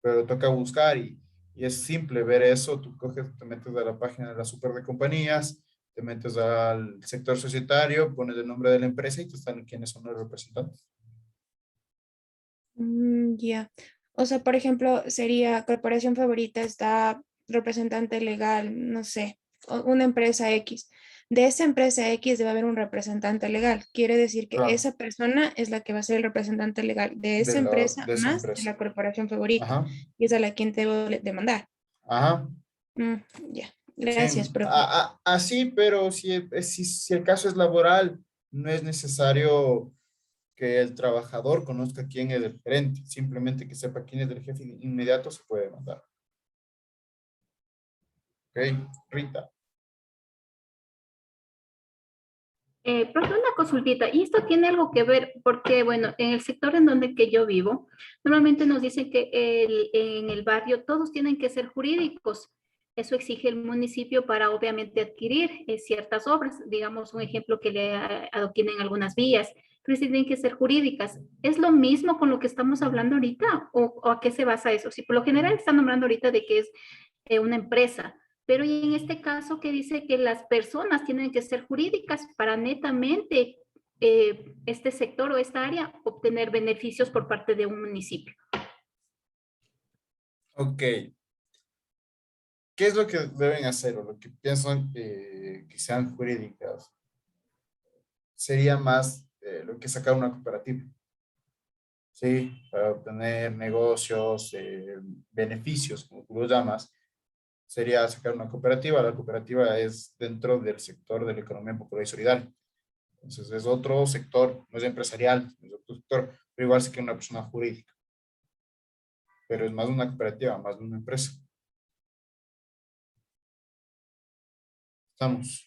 Pero toca buscar y es simple ver eso. Tú coges, te metes a la página de la super de compañías, te metes al sector societario, pones el nombre de la empresa y te están quiénes son los representantes. Ya. O sea, por ejemplo, sería corporación favorita, está representante legal, no sé, una empresa X. De esa empresa X debe haber un representante legal. Quiere decir que Claro, esa persona es la que va a ser el representante legal de esa empresa de esa más de empresa. la corporación favorita. Ajá, Y es a la quien debo demandar. ajá. Mm, ya. Sí, Gracias, profe. así, pero si el caso es laboral, no es necesario que el trabajador conozca quién es el gerente, simplemente que sepa quién es el jefe inmediato se puede mandar. Ok, Rita. Profe, una consultita, y esto tiene algo que ver, porque bueno, en el sector en donde que yo vivo, normalmente nos dicen que en el barrio todos tienen que ser jurídicos. Eso exige el municipio para obviamente adquirir ciertas obras, digamos un ejemplo que le adoquinen algunas vías, pero sí tienen que ser jurídicas. ¿Es lo mismo con lo que estamos hablando ahorita o a qué se basa eso? Si por lo general están nombrando ahorita de que es una empresa. Pero y en este caso que dice que las personas tienen que ser jurídicas para netamente este sector o esta área obtener beneficios por parte de un municipio. Ok. ¿Qué es lo que deben hacer o lo que piensan que sean jurídicas? Sería más lo que sacar una cooperativa. Sí, para obtener negocios, beneficios, como tú lo llamas, sería sacar una cooperativa. La cooperativa es dentro del sector de la economía popular y solidaria. Entonces es otro sector, no es empresarial, es otro sector, pero igual sí que una persona jurídica. Pero es más una cooperativa, más de una empresa. Estamos.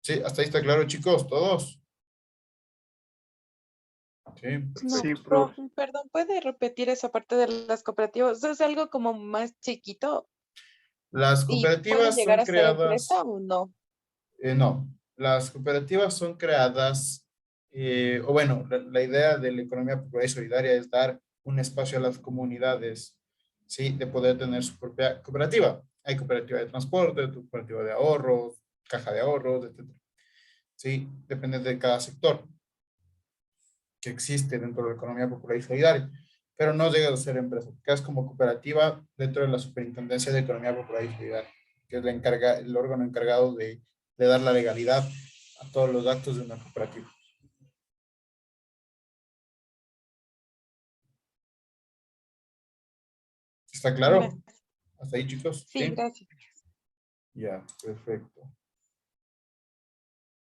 Sí, hasta ahí está claro, chicos, todos. Sí, No, perfecto. profe, perdón, ¿puede repetir esa parte de las cooperativas? ¿Es algo como más chiquito Las y puede cooperativas llegar son a ser empresa creadas, o no? no, las cooperativas son creadas, o bueno, la idea de la economía popular y solidaria es dar un espacio a las comunidades, ¿sí? De poder tener su propia cooperativa. Hay cooperativa de transporte, cooperativa de ahorros, caja de ahorros, etc. ¿Sí? Depende de cada sector que existe dentro de la economía popular y solidaria, pero no llega a ser empresa, quedas como cooperativa dentro de la Superintendencia de Economía Popular y Solidaria, que es el órgano encargado de dar la legalidad a todos los actos de una cooperativa. ¿Está claro? Gracias. ¿Hasta ahí, chicos? Sí, gracias. Ya, perfecto.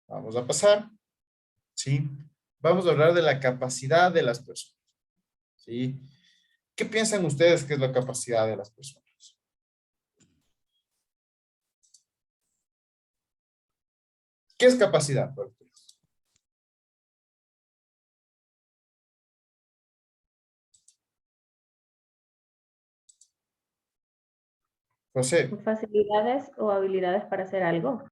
Vamos a pasar, ¿sí? Vamos a hablar de la capacidad de las personas, ¿sí? ¿Qué piensan ustedes que es la capacidad de las personas? ¿Qué es capacidad para ustedes? José. Facilidades o habilidades para hacer algo.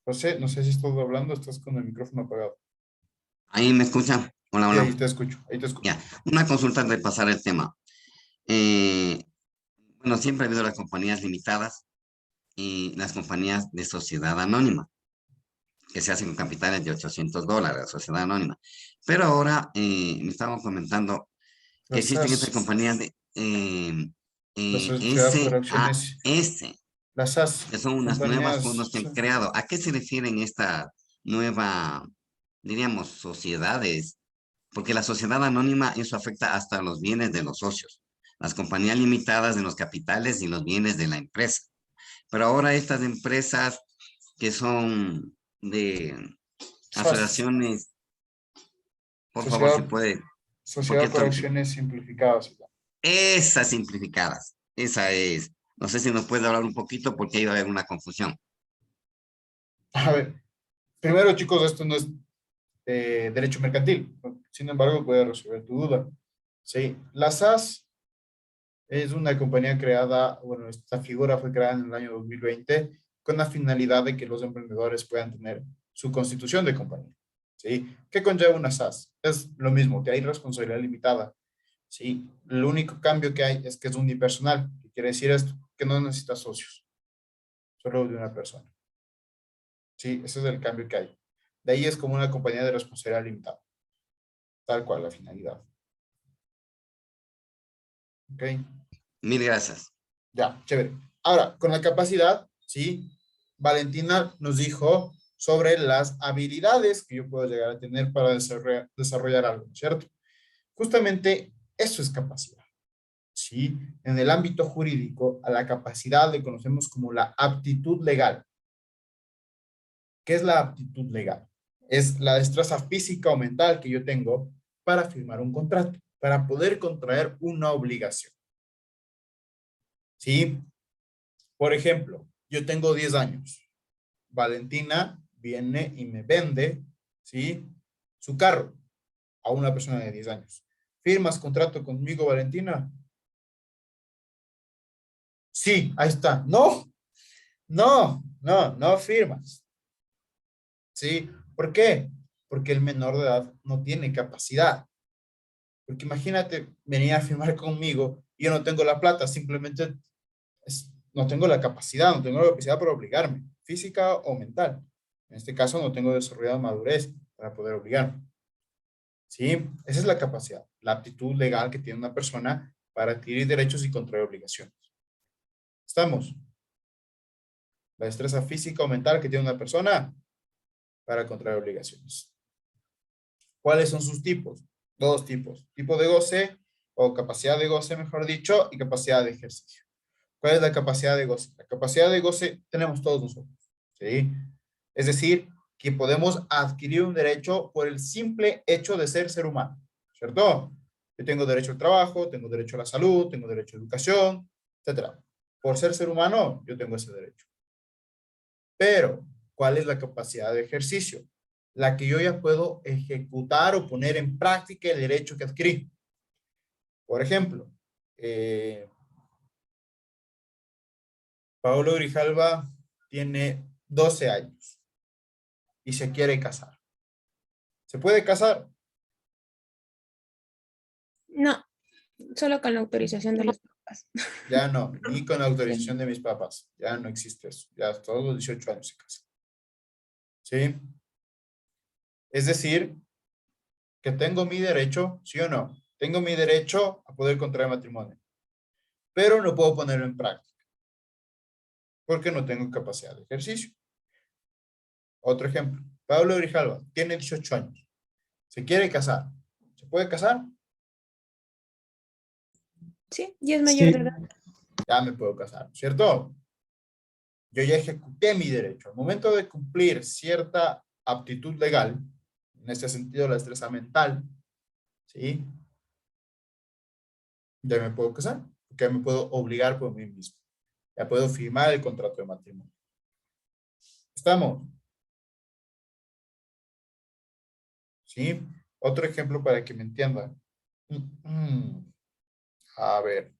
José, no sé si estás hablando, estás con el micrófono apagado. Ahí me escuchan. Hola, Sí, hola. ahí te escucho, ahí te escucho. Ya, una consulta de pasar el tema. Bueno, siempre ha habido las compañías limitadas y las compañías de sociedad anónima, que se hacen con capitales de $800, sociedad anónima. Pero ahora me estaban comentando que existen estas compañías de La sociedad por acciones. SAS, Las SAS, que son unas nuevas fondos que han son creado. ¿A qué se refieren esta nueva, diríamos, sociedades? Porque la sociedad anónima, eso afecta hasta los bienes de los socios, las compañías limitadas de los capitales y los bienes de la empresa. Pero ahora estas empresas que son de asociaciones, por favor, si puede. Sociedad por acciones simplificadas. Esas simplificadas, esa es. No sé si nos puede hablar un poquito porque ahí va a haber una confusión. A ver, primero chicos, esto no es derecho mercantil, sin embargo puede resolver tu duda. Sí, la SAS es una compañía creada, bueno, esta figura fue creada en el año 2020 con la finalidad de que los emprendedores puedan tener su constitución de compañía. ¿Sí? ¿Qué conlleva una SAS? Es lo mismo, que hay responsabilidad limitada. ¿Sí? El único cambio que hay es que es unipersonal. ¿Qué quiere decir esto? Que no necesita socios, solo de una persona. ¿Sí? Ese es el cambio que hay. De ahí es como una compañía de responsabilidad limitada. Tal cual la finalidad. ¿Ok? Mil gracias. Ya, chévere. Ahora, con la capacidad, ¿sí? Valentina nos dijo sobre las habilidades que yo puedo llegar a tener para desarrollar algo, ¿cierto? Justamente eso es capacidad, ¿sí? En el ámbito jurídico, a la capacidad le conocemos como la aptitud legal. ¿Qué es la aptitud legal? Es la destreza física o mental que yo tengo para firmar un contrato, para poder contraer una obligación. ¿Sí? Por ejemplo, yo tengo 10 años. Valentina viene y me vende, ¿sí? Su carro a una persona de 10 años. ¿Firmas contrato conmigo, Valentina? Sí, ahí está. No, no firmas. ¿Sí? ¿Por qué? Porque el menor de edad no tiene capacidad. Porque imagínate, venía a firmar conmigo y yo no tengo la plata, simplemente no tengo la capacidad, no tengo la capacidad para obligarme, física o mental. En este caso no tengo desarrollada madurez para poder obligarme. ¿Sí? Esa es la capacidad, la aptitud legal que tiene una persona para adquirir derechos y contraer obligaciones. ¿Estamos? La destreza física o mental que tiene una persona para contraer obligaciones. ¿Cuáles son sus tipos? Dos tipos. Tipo de goce o capacidad de goce, mejor dicho, y capacidad de ejercicio. ¿Cuál es la capacidad de goce? La capacidad de goce tenemos todos nosotros, ¿sí? Es decir, que podemos adquirir un derecho por el simple hecho de ser humano, ¿cierto? Yo tengo derecho al trabajo, tengo derecho a la salud, tengo derecho a educación, etc. Por ser humano, yo tengo ese derecho. Pero, ¿cuál es la capacidad de ejercicio? La que yo ya puedo ejecutar o poner en práctica el derecho que adquirí. Por ejemplo, Paolo Grijalva tiene 12 años, y se quiere casar. ¿Se puede casar? No, solo con la autorización de los papás. Ya no, ni con la autorización de mis papás. Ya no existe eso. Ya todos los 18 años se casan. ¿Sí? Es decir, que tengo mi derecho, ¿sí o no? Tengo mi derecho a poder contraer matrimonio, pero no puedo ponerlo en práctica porque no tengo capacidad de ejercicio. Otro ejemplo, Pablo Grijalva tiene 18 años, se quiere casar. ¿Se puede casar? Sí, y es mayor de edad. Ya me puedo casar, ¿cierto? Yo ya ejecuté mi derecho. Al momento de cumplir cierta aptitud legal, en este sentido la destreza mental, ¿sí? Ya me puedo casar, porque ya me puedo obligar por mí mismo. Ya puedo firmar el contrato de matrimonio. ¿Estamos? ¿Sí? Otro ejemplo para que me entiendan. A ver.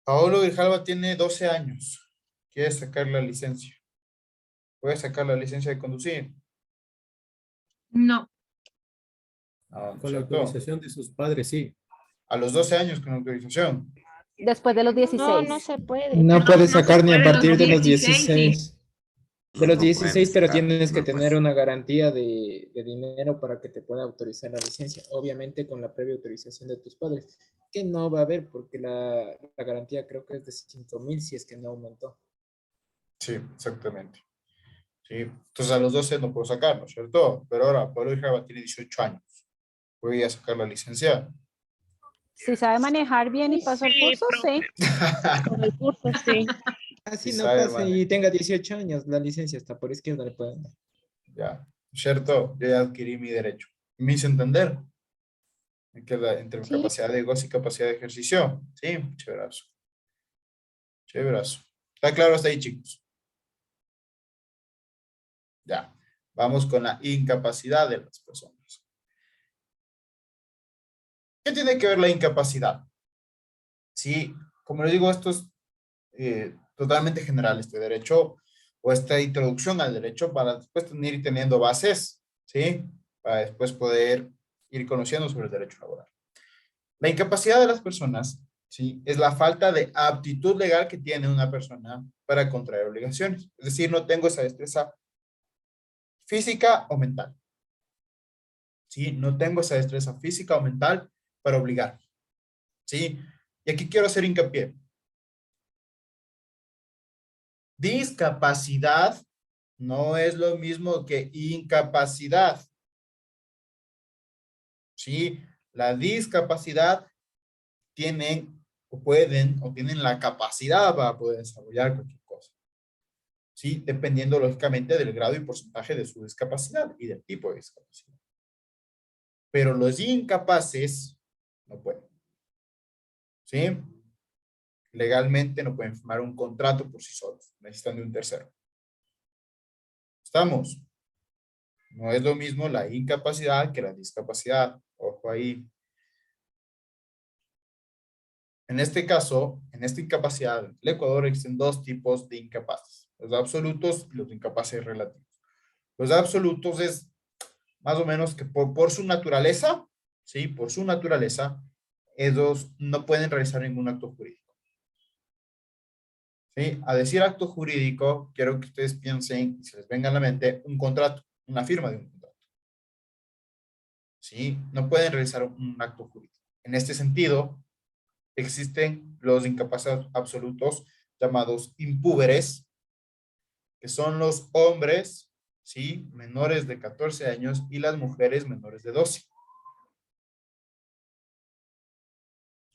Paolo Grijalva tiene 12 años. Quiere sacar la licencia. ¿Puede sacar la licencia de conducir? No. No, Con la ¿cierto? autorización de sus padres, sí. A los 12 años con autorización. Después de los 16. No, no se puede. No puedes No se sacar ni a puede, partir de los 16, sí. 16. De los No 16, puedes pero sacar, tienes que no tener puedes. una garantía de dinero para que te pueda autorizar la licencia. Obviamente con la previa autorización de tus padres, que no va a haber porque la garantía creo que es de 5,000 si es que no aumentó. Sí, exactamente. Sí. Entonces a los 12 no puedo sacarlo, ¿cierto? Pero ahora Pablo Grijalva tiene 18 años. Voy a sacar la licencia. Si sabe manejar bien y pasó el curso, sí. Con el curso, sí. Así Sí no sabe pase y tenga 18 años, la licencia está por izquierda le pueden dar. Ya, ¿cierto? Yo ya adquirí mi derecho. Me hice entender. Me queda entre Sí. capacidad de goce y capacidad de ejercicio. Sí, chéverazo. Chéverazo. ¿Está claro hasta ahí, chicos? Ya. Vamos con la incapacidad de las personas. ¿Qué tiene que ver la incapacidad? Sí, como les digo, esto es totalmente general, este derecho o esta introducción al derecho para después ir teniendo bases, ¿sí? Para después poder ir conociendo sobre el derecho laboral. La incapacidad de las personas, ¿sí? Es la falta de aptitud legal que tiene una persona para contraer obligaciones. Es decir, no tengo esa destreza física o mental. ¿Sí? No tengo esa destreza física o mental para obligar. ¿Sí? Y aquí quiero hacer hincapié. Discapacidad no es lo mismo que incapacidad. ¿Sí? La discapacidad tienen o pueden o tienen la capacidad para poder desarrollar cualquier cosa. ¿Sí? Dependiendo lógicamente del grado y porcentaje de su discapacidad y del tipo de discapacidad. Pero los incapaces no pueden. ¿Sí? Legalmente no pueden firmar un contrato por sí solos. Necesitan de un tercero. ¿Estamos? No es lo mismo la incapacidad que la discapacidad. Ojo ahí. En este caso, en esta incapacidad, en el Ecuador existen dos tipos de incapaces. Los absolutos y los incapaces relativos. Los absolutos es más o menos que por su naturaleza, ¿sí? Por su naturaleza, ellos no pueden realizar ningún acto jurídico. ¿Sí? A decir acto jurídico, quiero que ustedes piensen, se les venga a la mente, un contrato, una firma de un contrato. ¿Sí? No pueden realizar un acto jurídico. En este sentido, existen los incapaces absolutos llamados impúberes, que son los hombres, ¿sí? Menores de 14 años y las mujeres menores de 12.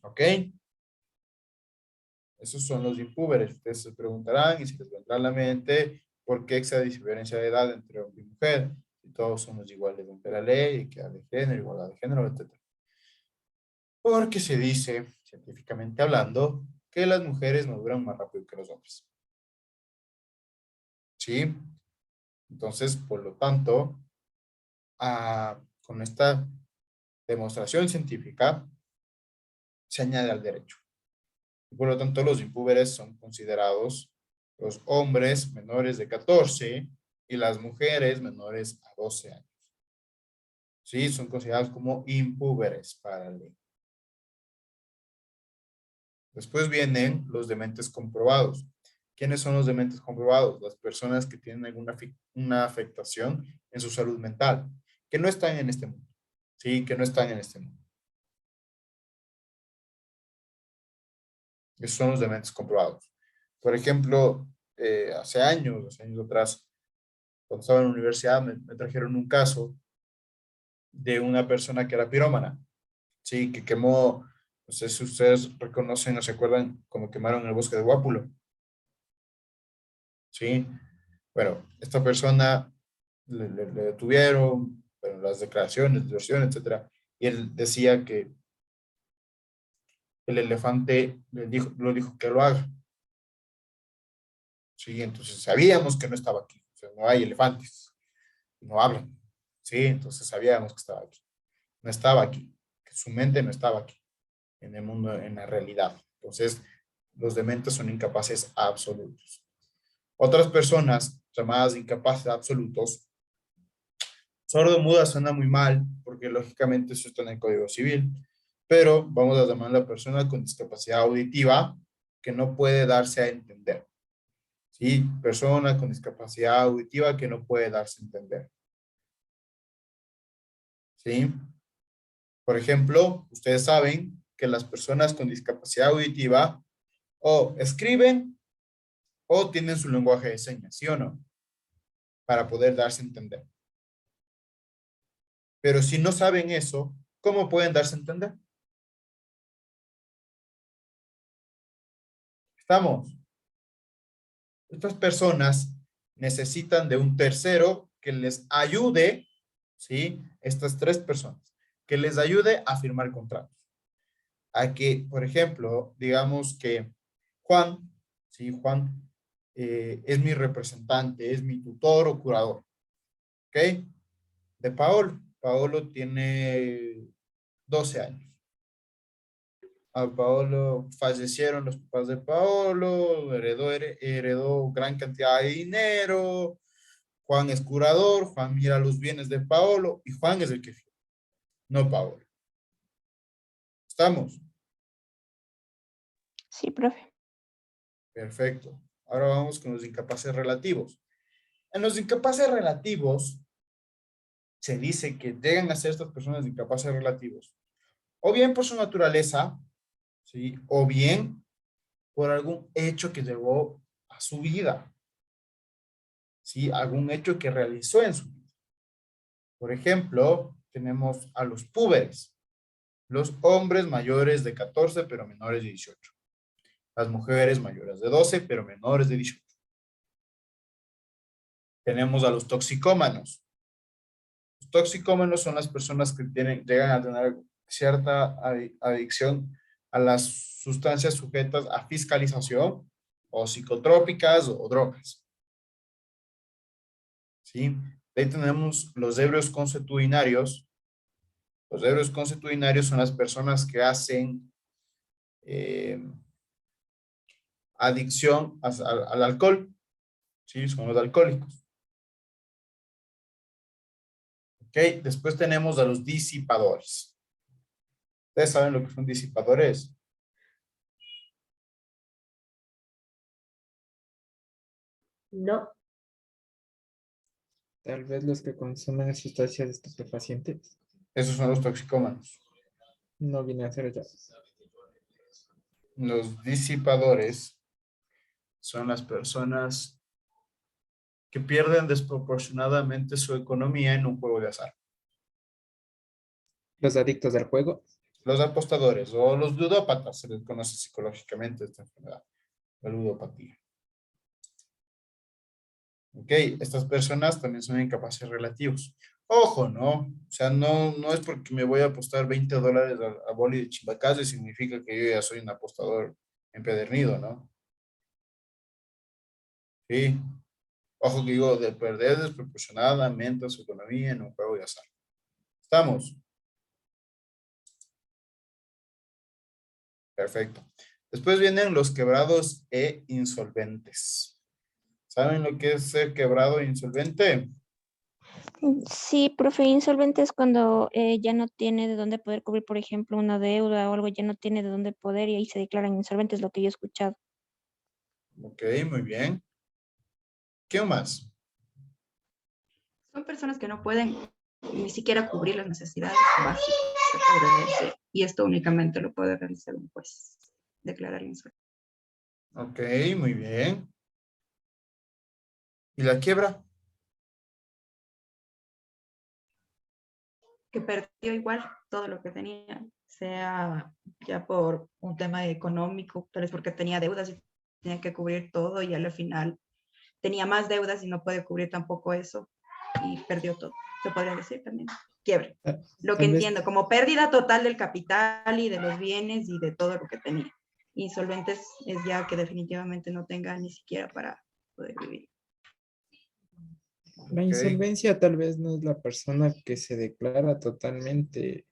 ¿Ok? Esos son los impúberes. Ustedes se preguntarán y se les vendrá a la mente por qué esa diferencia de edad entre hombre y mujer. Si todos somos iguales ante la ley, equidad de género, igualdad de género, etc. Porque se dice, científicamente hablando, que las mujeres maduran más rápido que los hombres. ¿Sí? Entonces, por lo tanto, con esta demostración científica, se añade al derecho. Por lo tanto, los impúberes son considerados los hombres menores de 14 y las mujeres menores a 12 años. Sí, son considerados como impúberes para la ley. Después vienen los dementes comprobados. ¿Quiénes son los dementes comprobados? Las personas que tienen una afectación en su salud mental, que no están en este mundo. Sí, que no están en este mundo. Esos son los dementes comprobados. Por ejemplo, hace años atrás, cuando estaba en la universidad, me trajeron un caso de una persona que era pirómana. Sí, que quemó, no sé si ustedes reconocen o se acuerdan cuando quemaron el bosque de Guápulo. Sí, bueno, esta persona le detuvieron, bueno, las declaraciones, versiones, etcétera, y él decía que el elefante lo dijo que lo haga. Sí, entonces sabíamos que no estaba aquí, o sea, no hay elefantes, no hablan. Sí, entonces sabíamos que estaba aquí. No estaba aquí, que su mente no estaba aquí, en el mundo, en la realidad. Entonces, los dementes son incapaces absolutos. Otras personas llamadas incapaces absolutos, sordo-muda suena muy mal, porque lógicamente eso está en el Código Civil, pero vamos a llamar a la persona con discapacidad auditiva que no puede darse a entender. ¿Sí? Persona con discapacidad auditiva que no puede darse a entender. ¿Sí? Por ejemplo, ustedes saben que las personas con discapacidad auditiva o escriben o tienen su lenguaje de señas, ¿sí o no? Para poder darse a entender. Pero si no saben eso, ¿cómo pueden darse a entender? ¿Estamos? Estas personas necesitan de un tercero que les ayude, ¿sí? Estas tres personas, que les ayude a firmar contratos. A que, por ejemplo, digamos que Juan, ¿sí? Juan es mi representante, es mi tutor o curador, ¿ok? De Paolo. Paolo tiene 12 años. A Paolo fallecieron los papás de Paolo, heredó gran cantidad de dinero. Juan es curador, Juan mira los bienes de Paolo y Juan es el que firma, no Paolo. ¿Estamos? Sí, profe. Perfecto. Ahora vamos con los incapaces relativos. En los incapaces relativos se dice que llegan a ser estas personas incapaces relativos o bien por su naturaleza, ¿sí? O bien por algún hecho que llevó a su vida, ¿sí? Algún hecho que realizó en su vida. Por ejemplo, tenemos a los púberes, los hombres mayores de 14 pero menores de 18. Las mujeres mayores de 12 pero menores de 18. Tenemos a los toxicómanos. Los toxicómanos son las personas que llegan a tener cierta adicción a las sustancias sujetas a fiscalización o psicotrópicas o drogas. ¿Sí? De ahí tenemos los ebrios consuetudinarios. Los ebrios consuetudinarios son las personas que hacen adicción al alcohol. ¿Sí? Son los alcohólicos. Ok, después tenemos a los disipadores. ¿Ustedes saben lo que son disipadores? No. Tal vez los que consumen sustancias estupefacientes. Esos son los toxicómanos. No viene a ser ya. Los disipadores son las personas que pierden desproporcionadamente su economía en un juego de azar. Los adictos al juego. Los apostadores o los ludópatas, se les conoce psicológicamente esta enfermedad, la ludopatía. Ok, estas personas también son incapaces relativos. Ojo, ¿no? O sea, no es porque me voy a apostar $20 a boli de Chimbacazo y significa que yo ya soy un apostador empedernido, ¿no? Sí. Ojo que digo, de perder desproporcionadamente su economía en un juego de azar. ¿Estamos? Perfecto. Después vienen los quebrados e insolventes. ¿Saben lo que es ser quebrado e insolvente? Sí, profe, insolvente es cuando ya no tiene de dónde poder cubrir, por ejemplo, una deuda o algo, ya no tiene de dónde poder y ahí se declaran insolventes, lo que yo he escuchado. Ok, muy bien. ¿Qué más? Son personas que no pueden ni siquiera cubrir las necesidades básicas, se podría decir. Y esto únicamente lo puede realizar un juez, declarar insolvente. Ok, muy bien. ¿Y la quiebra? Que perdió igual todo lo que tenía, sea ya por un tema económico, tal vez porque tenía deudas y tenía que cubrir todo y al final tenía más deudas y no puede cubrir tampoco eso y perdió todo. Se podría decir también, quiebre. Lo que Tal vez, entiendo, como pérdida total del capital y de los bienes y de todo lo que tenía. Insolventes es ya que definitivamente no tenga ni siquiera para poder vivir. la Ok. insolvencia tal vez no es la persona que se declara totalmente,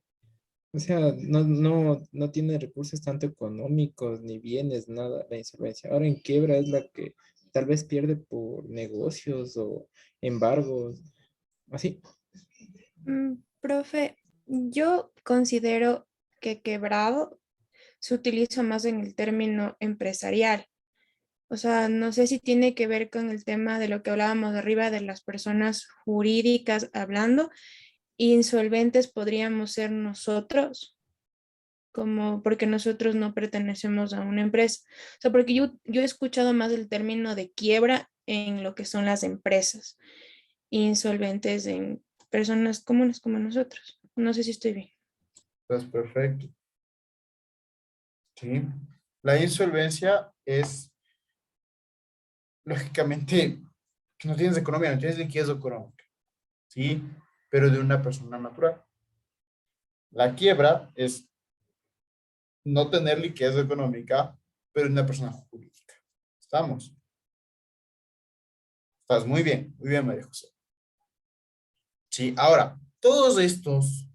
o sea, no tiene recursos tanto económicos ni bienes, nada, la insolvencia. Ahora en quiebra es la que tal vez pierde por negocios o embargos, así. Profe, yo considero que quebrado se utiliza más en el término empresarial. O sea, no sé si tiene que ver con el tema de lo que hablábamos de arriba de las personas jurídicas hablando. Insolventes podríamos ser nosotros, como porque nosotros no pertenecemos a una empresa. O sea, porque yo he escuchado más el término de quiebra en lo que son las empresas, insolventes en personas comunes como nosotros. No sé si estoy bien. Pues perfecto. Sí. La insolvencia es, lógicamente, que no tienes economía, no tienes liquidez económica. ¿Sí? Pero de una persona natural. La quiebra es no tener liquidez económica, pero de una persona jurídica. ¿Estamos? Estás muy bien, María José. Sí, ahora, todos estos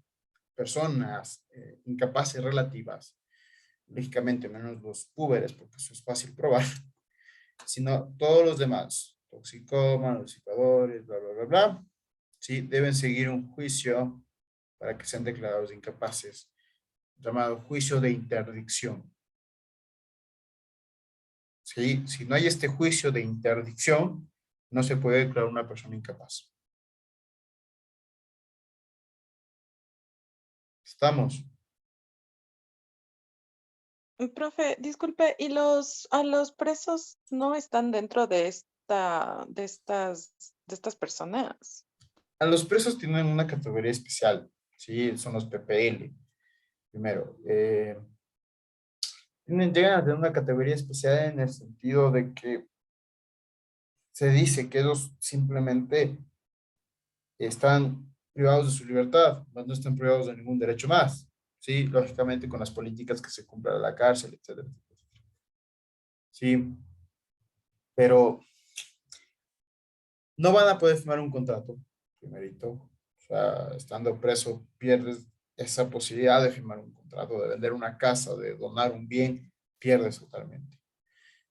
personas incapaces relativas, lógicamente menos los púberes, porque eso es fácil probar, sino todos los demás, toxicómanos, disipadores, bla, bla, bla, bla, sí, deben seguir un juicio para que sean declarados incapaces, llamado juicio de interdicción. ¿Sí? Si no hay este juicio de interdicción, no se puede declarar una persona incapaz. ¿Estamos? Profe, disculpe, ¿y a los presos no están dentro de estas personas? A los presos tienen una categoría especial, ¿sí? Son los PPL. Primero, llegan a tener una categoría especial en el sentido de que se dice que ellos simplemente están privados de su libertad, mas no están privados de ningún derecho más, ¿sí? Lógicamente con las políticas que se cumplen en la cárcel, etcétera. Sí, pero no van a poder firmar un contrato, primerito. O sea, estando preso, pierdes esa posibilidad de firmar un contrato, de vender una casa, de donar un bien, pierdes totalmente.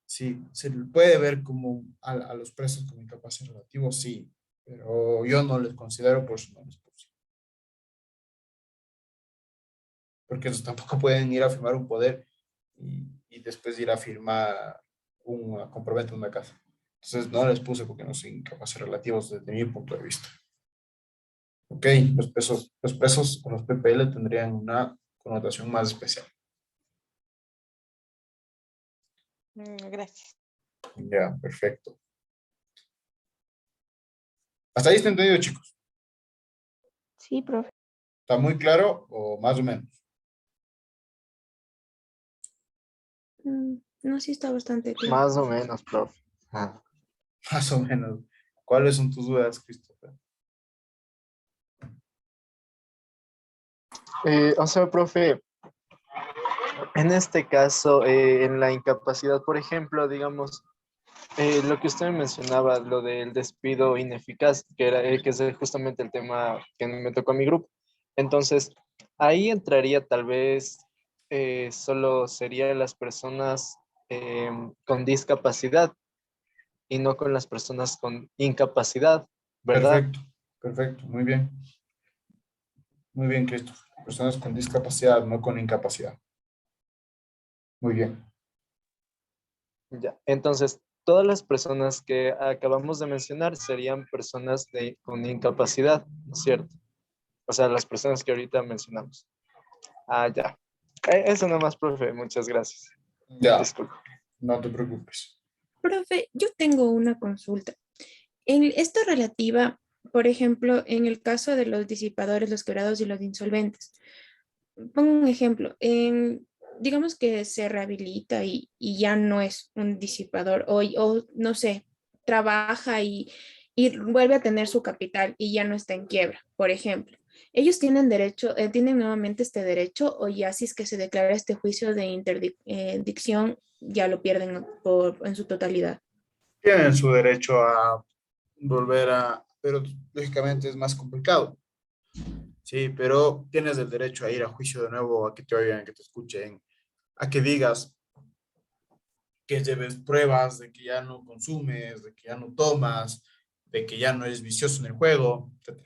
Sí, se puede ver como a los presos como incapaces relativos, sí, pero yo no les considero, por eso no les puse. Porque ellos tampoco pueden ir a firmar un poder y después ir a firmar un compraventa de una casa. Entonces no les puse porque no son incapaces relativos desde mi punto de vista. Ok, los presos o los PPL tendrían una connotación más especial. Gracias. Ya, perfecto. ¿Hasta ahí está entendido, chicos? Sí, profe. ¿Está muy claro o más o menos? No, sí está bastante claro. Más o menos, profe. Más o menos. ¿Cuáles son tus dudas, Christopher? O sea, profe, en este caso, en la incapacidad, por ejemplo, digamos, lo que usted mencionaba, lo del despido ineficaz, que es justamente el tema que me tocó a mi grupo. Entonces, ahí entraría tal vez solo serían las personas con discapacidad y no con las personas con incapacidad, ¿verdad? Perfecto, perfecto, muy bien. Muy bien, Cristo. Personas con discapacidad, no con incapacidad. Muy bien. Ya. Entonces, todas las personas que acabamos de mencionar serían personas con incapacidad, ¿no es cierto? O sea, las personas que ahorita mencionamos. Ah, ya. Eso nomás, profe. Muchas gracias. Ya, Disculpa. no te preocupes. Profe, yo tengo una consulta. En esto relativa, por ejemplo, en el caso de los disipadores, los quebrados y los insolventes. Pongo un ejemplo. Digamos que se rehabilita y ya no es un disipador o no sé, trabaja y vuelve a tener su capital y ya no está en quiebra, por ejemplo. ¿Ellos tienen derecho, tienen nuevamente este derecho o ya si es que se declara este juicio de interdicción, ya lo pierden en su totalidad? Tienen su derecho a volver a, pero lógicamente es más complicado. Sí, pero tienes el derecho a ir a juicio de nuevo, a que te oigan, que te escuchen, a que digas que lleves pruebas de que ya no consumes, de que ya no tomas, de que ya no eres vicioso en el juego, etc.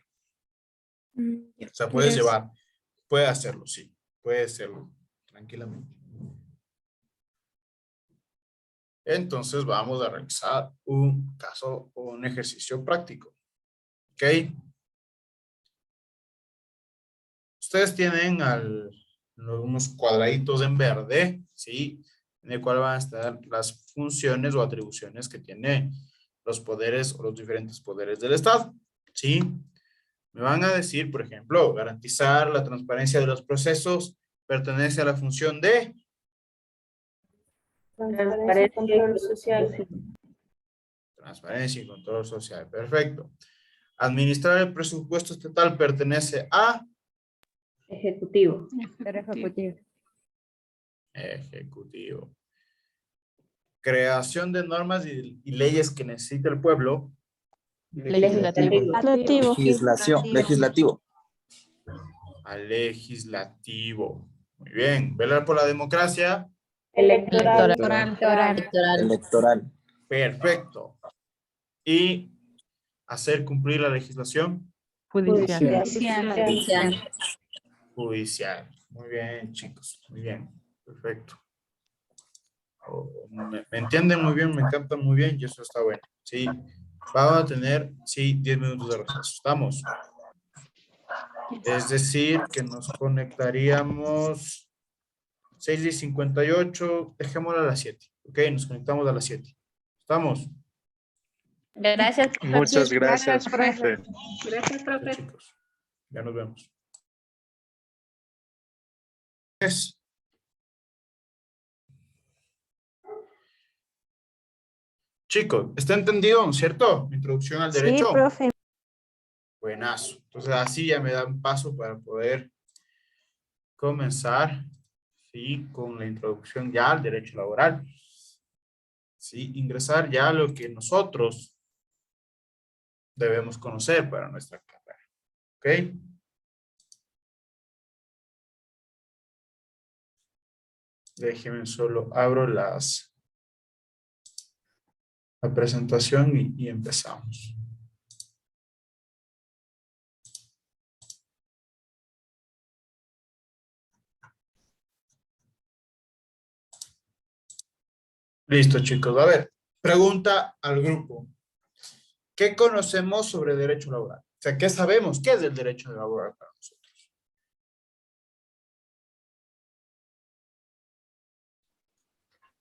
Ya, O sea, puedes gracias. llevar, puedes hacerlo, sí, puedes hacerlo tranquilamente. Entonces vamos a realizar un caso o un ejercicio práctico. ¿Ok? Ustedes tienen unos cuadraditos en verde, ¿sí? En el cual van a estar las funciones o atribuciones que tiene los poderes o los diferentes poderes del Estado, ¿sí? Me van a decir, por ejemplo, garantizar la transparencia de los procesos pertenece a la función de Transparencia y control social. transparencia y control social. Perfecto. Administrar el presupuesto estatal pertenece a Ejecutivo. Ejecutivo. Creación de normas y leyes que necesita el pueblo. Legislativo. Legislativo. Al legislativo. Muy bien. Velar por la democracia. Electoral. Electoral. Perfecto. Y hacer cumplir la legislación Judicial. judicial. Muy bien, chicos. Muy bien. Perfecto. Me entienden muy bien, me encantan muy bien y eso está bueno. Sí. Vamos a tener, sí, 10 minutos de receso. ¿Estamos? Es decir, que nos conectaríamos 6:58, dejémoslo a las 7. Ok, nos conectamos a las 7. ¿Estamos? Gracias. Muchas gracias, profe. Gracias, profe. Chicos, ya nos vemos. Chicos, ¿está entendido, cierto? Introducción al derecho. Sí, profe. Buenazo. Entonces así ya me da un paso para poder comenzar, ¿sí? Con la introducción ya al derecho laboral. ¿Sí? Ingresar ya a lo que nosotros debemos conocer para nuestra carrera. ¿Ok? Déjenme solo abro la presentación y empezamos. Listo, chicos. A ver, pregunta al grupo. ¿Qué conocemos sobre derecho laboral? O sea, ¿qué sabemos? ¿Qué es el derecho laboral para nosotros?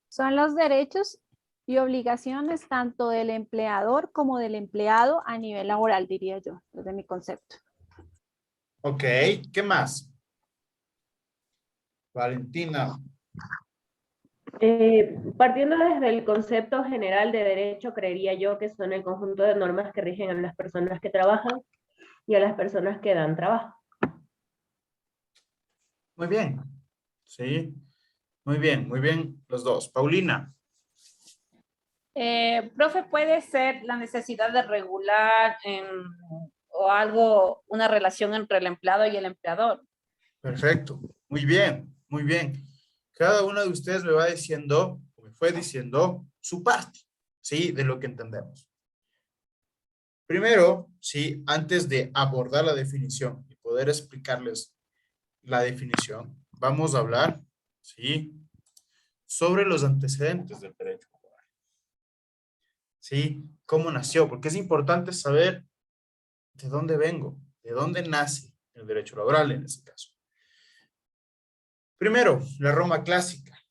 Son los derechos y obligaciones tanto del empleador como del empleado a nivel laboral, diría yo, desde mi concepto. Ok, ¿qué más? Valentina. Partiendo desde el concepto general de derecho, creería yo que son el conjunto de normas que rigen a las personas que trabajan y a las personas que dan trabajo. Muy bien. Sí. Muy bien los dos. Paulina. Profe, ¿puede ser la necesidad de regular o una relación entre el empleado y el empleador? Perfecto. Muy bien, muy bien. Cada uno de ustedes me va diciendo, o me fue diciendo, su parte, ¿sí? De lo que entendemos. Primero, ¿sí? Antes de abordar la definición y poder explicarles la definición, vamos a hablar, ¿sí? Sobre los antecedentes del derecho laboral. ¿Sí? ¿Cómo nació? Porque es importante saber de dónde vengo, de dónde nace el derecho laboral en este caso. Primero, la Roma clásica.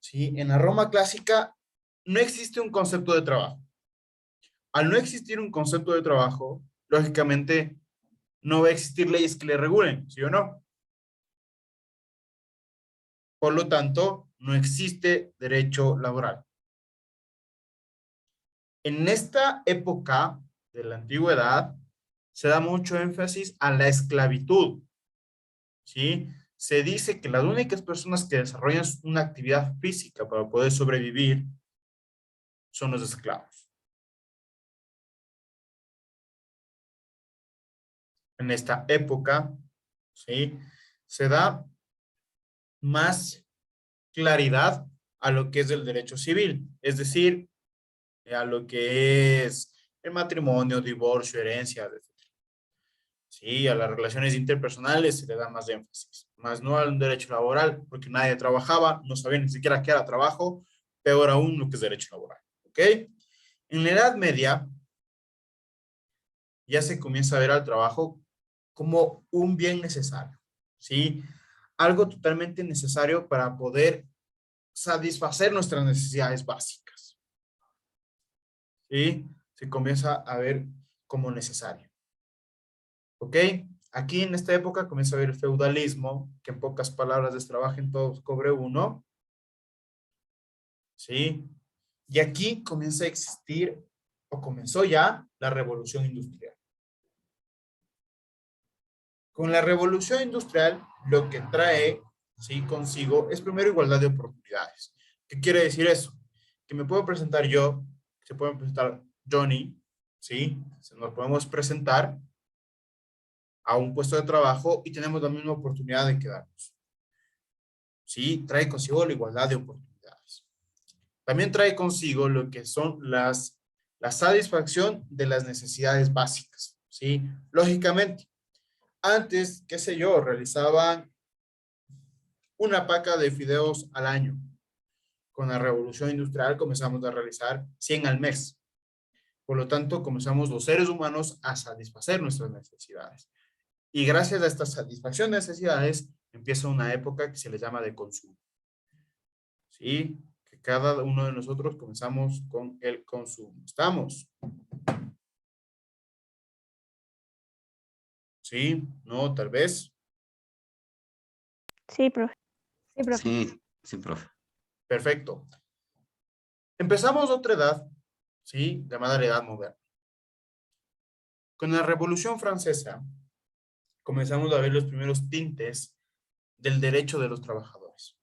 ¿Sí? En la Roma clásica no existe un concepto de trabajo. Al no existir un concepto de trabajo, lógicamente no va a existir leyes que le regulen, ¿sí o no? Por lo tanto, no existe derecho laboral. En esta época de la antigüedad se da mucho énfasis a la esclavitud, ¿sí? Se dice que las únicas personas que desarrollan una actividad física para poder sobrevivir son los esclavos. En esta época, ¿sí? Se da más claridad a lo que es el derecho civil, es decir, a lo que es el matrimonio, divorcio, herencia, etc. Sí, a las relaciones interpersonales se le da más énfasis, más no al derecho laboral, porque nadie trabajaba, no sabía ni siquiera qué era trabajo, peor aún lo que es derecho laboral, ¿ok? En la Edad Media ya se comienza a ver al trabajo como un bien necesario, ¿sí? Algo totalmente necesario para poder satisfacer nuestras necesidades básicas, ¿sí? Se comienza a ver como necesario. ¿Ok? Aquí en esta época comienza a haber el feudalismo, que en pocas palabras es trabajen todos, cobre uno. ¿Sí? Y aquí comienza a existir, o comenzó ya, la revolución industrial. Con la revolución industrial, lo que trae, ¿sí? Consigo es primero igualdad de oportunidades. ¿Qué quiere decir eso? Que me puedo presentar yo, se puede presentar Johnny, ¿sí? Nos podemos presentar a un puesto de trabajo y tenemos la misma oportunidad de quedarnos. Sí, trae consigo la igualdad de oportunidades. También trae consigo lo que son la satisfacción de las necesidades básicas. Sí, lógicamente, antes, qué sé yo, realizaban una paca de fideos al año. Con la revolución industrial comenzamos a realizar 100 al mes. Por lo tanto, comenzamos los seres humanos a satisfacer nuestras necesidades. Y gracias a esta satisfacción de necesidades, empieza una época que se le llama de consumo. ¿Sí? Que cada uno de nosotros comenzamos con el consumo. ¿Estamos? ¿Sí? ¿No? Tal vez. Sí, profe. Sí, profe. Sí, sí, profe. Perfecto. Empezamos otra edad, ¿sí? Llamada la Edad Moderna. Con la Revolución Francesa, comenzamos a ver los primeros tintes del derecho de los trabajadores.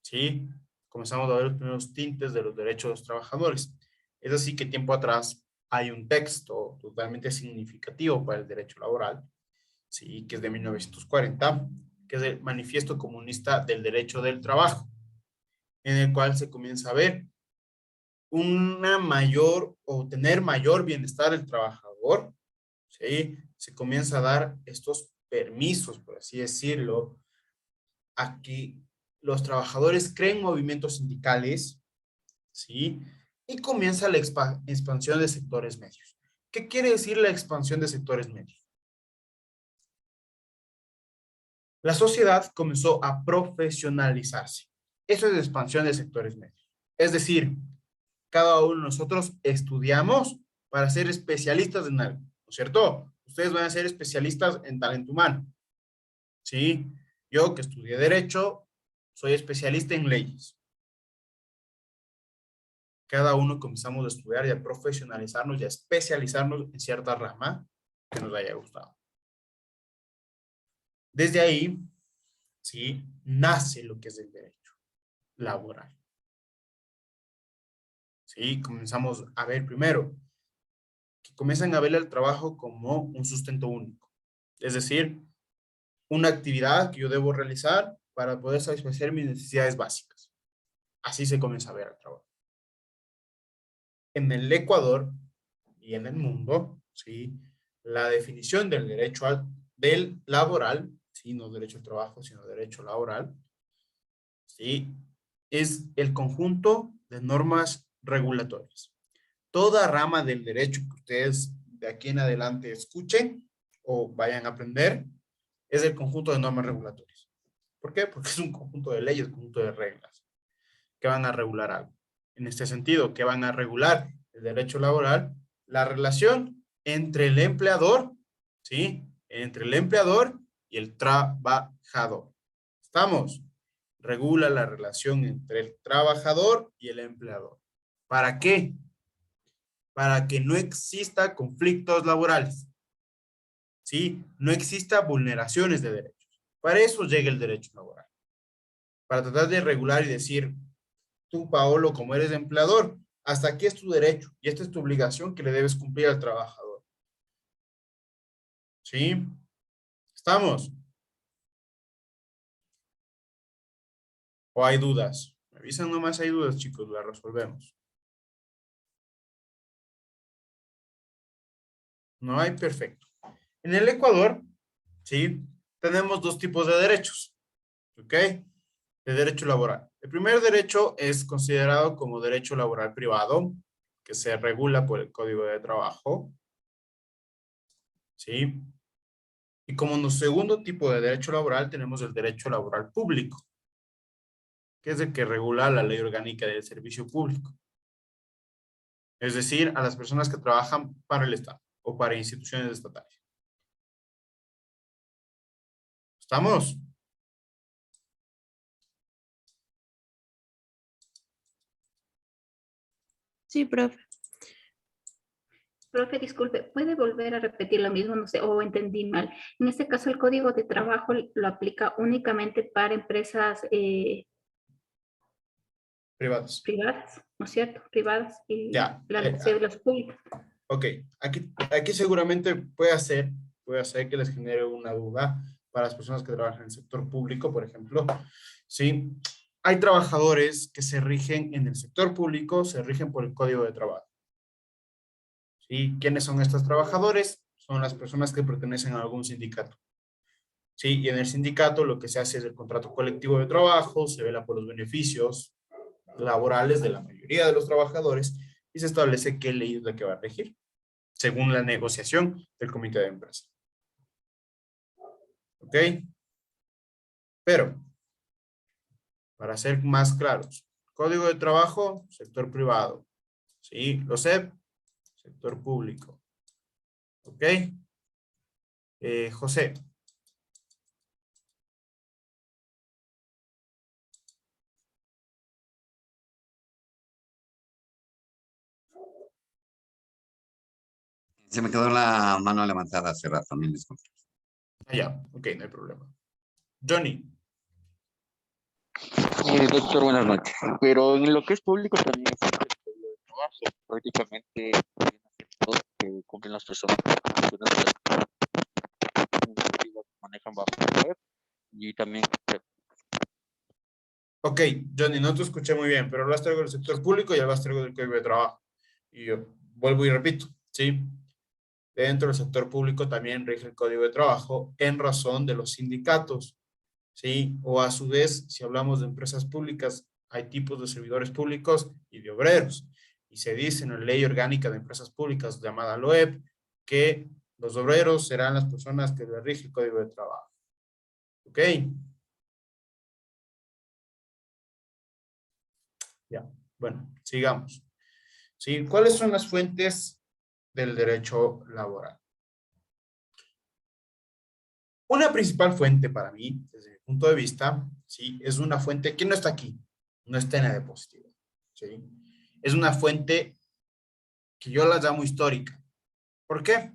¿Sí? Comenzamos a ver los primeros tintes de los derechos de los trabajadores. Es así que tiempo atrás hay un texto totalmente significativo para el derecho laboral, ¿sí? Que es de 1940, que es el Manifiesto Comunista del Derecho del Trabajo, en el cual se comienza a ver una mayor o tener mayor bienestar del trabajador, ¿sí? Se comienza a dar estos permisos, por así decirlo, a que los trabajadores creen movimientos sindicales, ¿sí? Y comienza la expansión de sectores medios. ¿Qué quiere decir la expansión de sectores medios? La sociedad comenzó a profesionalizarse. Eso es expansión de sectores medios. Es decir, cada uno de nosotros estudiamos para ser especialistas en algo, ¿no es cierto? Ustedes van a ser especialistas en talento humano, ¿sí? Yo que estudié Derecho, soy especialista en leyes. Cada uno comenzamos a estudiar y a profesionalizarnos y a especializarnos en cierta rama que nos haya gustado. Desde ahí, ¿sí? Nace lo que es el derecho laboral. ¿Sí? Comenzamos a ver primero que comienzan a ver el trabajo como un sustento único. Es decir, una actividad que yo debo realizar para poder satisfacer mis necesidades básicas. Así se comienza a ver el trabajo. En el Ecuador y en el mundo, ¿sí? La definición del derecho del laboral, ¿sí? No derecho al trabajo, sino derecho laboral, ¿sí? Es el conjunto de normas regulatorias. Toda rama del derecho que ustedes de aquí en adelante escuchen o vayan a aprender es el conjunto de normas regulatorias. ¿Por qué? Porque es un conjunto de leyes, un conjunto de reglas que van a regular algo. En este sentido, que van a regular el derecho laboral, la relación entre el empleador, ¿sí? Entre el empleador y el trabajador. ¿Estamos? Regula la relación entre el trabajador y el empleador. ¿Para qué? Para que no exista conflictos laborales, ¿sí? No exista vulneraciones de derechos. Para eso llega el derecho laboral. Para tratar de regular y decir, tú, Paolo, como eres empleador, hasta aquí es tu derecho y esta es tu obligación que le debes cumplir al trabajador. ¿Sí? ¿Estamos? ¿O hay dudas? Me avisan nomás, hay dudas, chicos, las resolvemos. No hay, perfecto. En el Ecuador, ¿sí? Tenemos dos tipos de derechos, ¿ok? De derecho laboral. El primer derecho es considerado como derecho laboral privado, que se regula por el Código de Trabajo, ¿sí? Y como segundo tipo de derecho laboral tenemos el derecho laboral público, que es el que regula la ley orgánica del servicio público. Es decir, a las personas que trabajan para el Estado o para instituciones estatales. ¿Estamos? Sí, profe. Profe, disculpe, ¿puede volver a repetir lo mismo? No sé, o entendí mal. En este caso, el Código de Trabajo lo aplica únicamente para empresas Privados. privadas, ¿no es cierto? Privadas y Ya. las cédulas públicas. Ok, aquí seguramente puede hacer que les genere una duda para las personas que trabajan en el sector público, por ejemplo. Sí, hay trabajadores que se rigen en el sector público, se rigen por el Código de Trabajo. ¿Sí? ¿Quiénes son estos trabajadores? Son las personas que pertenecen a algún sindicato. ¿Sí? Y en el sindicato lo que se hace es el contrato colectivo de trabajo, se vela por los beneficios laborales de la mayoría de los trabajadores y se establece qué ley es la que va a regir, según la negociación del comité de empresa. ¿Ok? Pero, para ser más claros, Código de Trabajo, sector privado. ¿Sí? Los CEP, sector público. ¿Ok? José. Se me quedó la mano levantada hace rato, mil disculpas. Ya, ok, no hay problema. Johnny. Doctor, buenas noches. Pero en lo que es público también existe el código de trabajo. Prácticamente viene a ser todo que cumplen las personas que manejan bajo la web y también. Ok, Johnny, no te escuché muy bien, pero hablaste algo del sector público y hablaste algo del Código de Trabajo. Y yo vuelvo y repito, ¿sí? Dentro del sector público también rige el Código de Trabajo en razón de los sindicatos, ¿sí? O a su vez, si hablamos de empresas públicas, hay tipos de servidores públicos y de obreros. Y se dice en la Ley Orgánica de Empresas Públicas, llamada LOEP, que los obreros serán las personas que le rige el Código de Trabajo. ¿Ok? Ya, bueno, sigamos. ¿Sí? ¿Cuáles son las fuentes del derecho laboral? Una principal fuente para mí, desde mi punto de vista, ¿sí? Es una fuente que no está aquí, no está en la diapositiva, ¿sí? Es una fuente que yo la llamo histórica. ¿Por qué?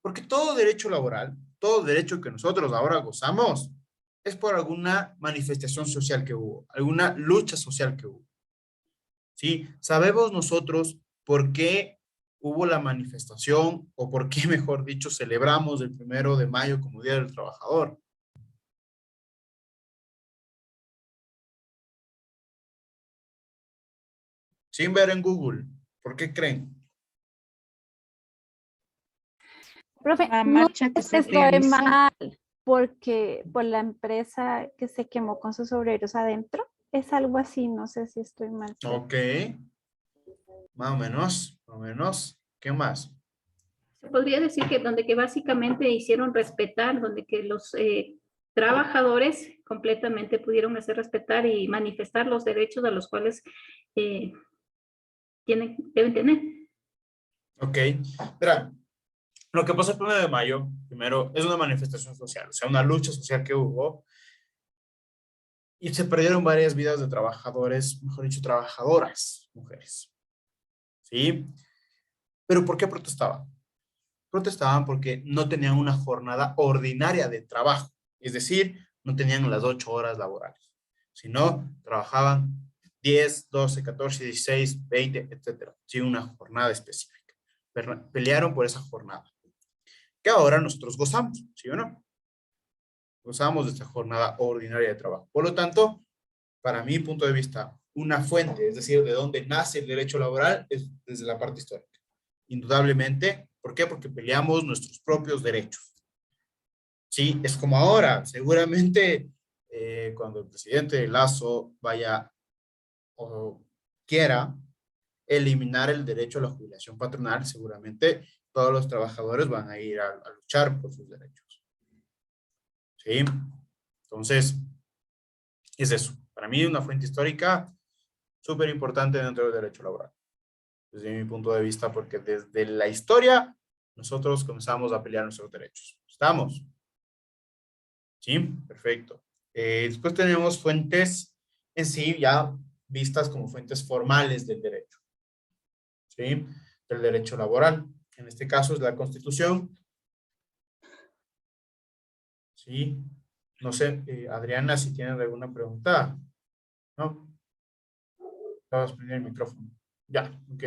Porque todo derecho laboral, todo derecho que nosotros ahora gozamos, es por alguna manifestación social que hubo, alguna lucha social que hubo. ¿Sí? Sabemos nosotros por qué hubo la manifestación o por qué, mejor dicho, celebramos el 1 de mayo como Día del Trabajador. sin ver en Google. ¿Por qué creen? Profe, La no marcha que es se que estoy realizó. mal porque por la empresa que se quemó con sus obreros adentro. Es algo así, no sé si estoy mal. Ok. Más o menos, más o menos. ¿Qué más? Se podría decir que donde que básicamente hicieron respetar, donde que los trabajadores completamente pudieron hacer respetar y manifestar los derechos a los cuales deben tener. Ok. Verá, lo que pasó el 1 de mayo, primero, es una manifestación social, o sea, una lucha social que hubo y se perdieron varias vidas de trabajadores, mejor dicho, trabajadoras, mujeres. ¿Sí? ¿Pero por qué protestaban? Protestaban porque no tenían una jornada ordinaria de trabajo, es decir, no tenían las 8 horas laborales, sino trabajaban 10, 12, 14, 16, 20, etcétera, sin una jornada específica. Pelearon por esa jornada, que ahora nosotros gozamos, ¿sí o no? Gozamos de esta jornada ordinaria de trabajo. Por lo tanto, para mi punto de vista, una fuente, es decir, de dónde nace el derecho laboral, es desde la parte histórica. Indudablemente, ¿por qué? Porque peleamos nuestros propios derechos. Sí, es como ahora, seguramente cuando el presidente Lazo vaya o quiera eliminar el derecho a la jubilación patronal, seguramente todos los trabajadores van a ir a luchar por sus derechos. ¿Sí? Entonces, es eso. Para mí una fuente histórica súper importante dentro del derecho laboral. Desde mi punto de vista, porque desde la historia nosotros comenzamos a pelear nuestros derechos. ¿Estamos? Sí, perfecto. Después tenemos fuentes en sí ya vistas como fuentes formales del derecho. ¿Sí? Del derecho laboral. En este caso es la Constitución. ¿Sí? No sé, Adriana, si tienes alguna pregunta. ¿No? Vamos a prender el micrófono. Ya, ok.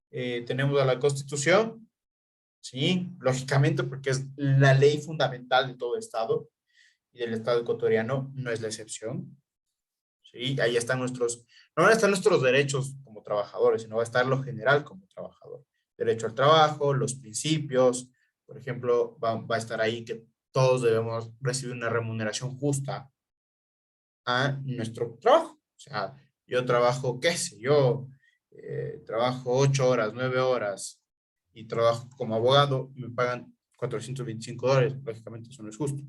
Tenemos a la Constitución. Sí, lógicamente porque es la ley fundamental de todo Estado y del Estado ecuatoriano no es la excepción. Sí, ahí están nuestros, no van a estar nuestros derechos como trabajadores, sino va a estar lo general como trabajador. Derecho al trabajo, los principios, por ejemplo, va a estar ahí que todos debemos recibir una remuneración justa a nuestro trabajo. O sea, yo trabajo, qué sé yo, trabajo 8 horas, 9 horas y trabajo como abogado y me pagan $425. Lógicamente eso no es justo.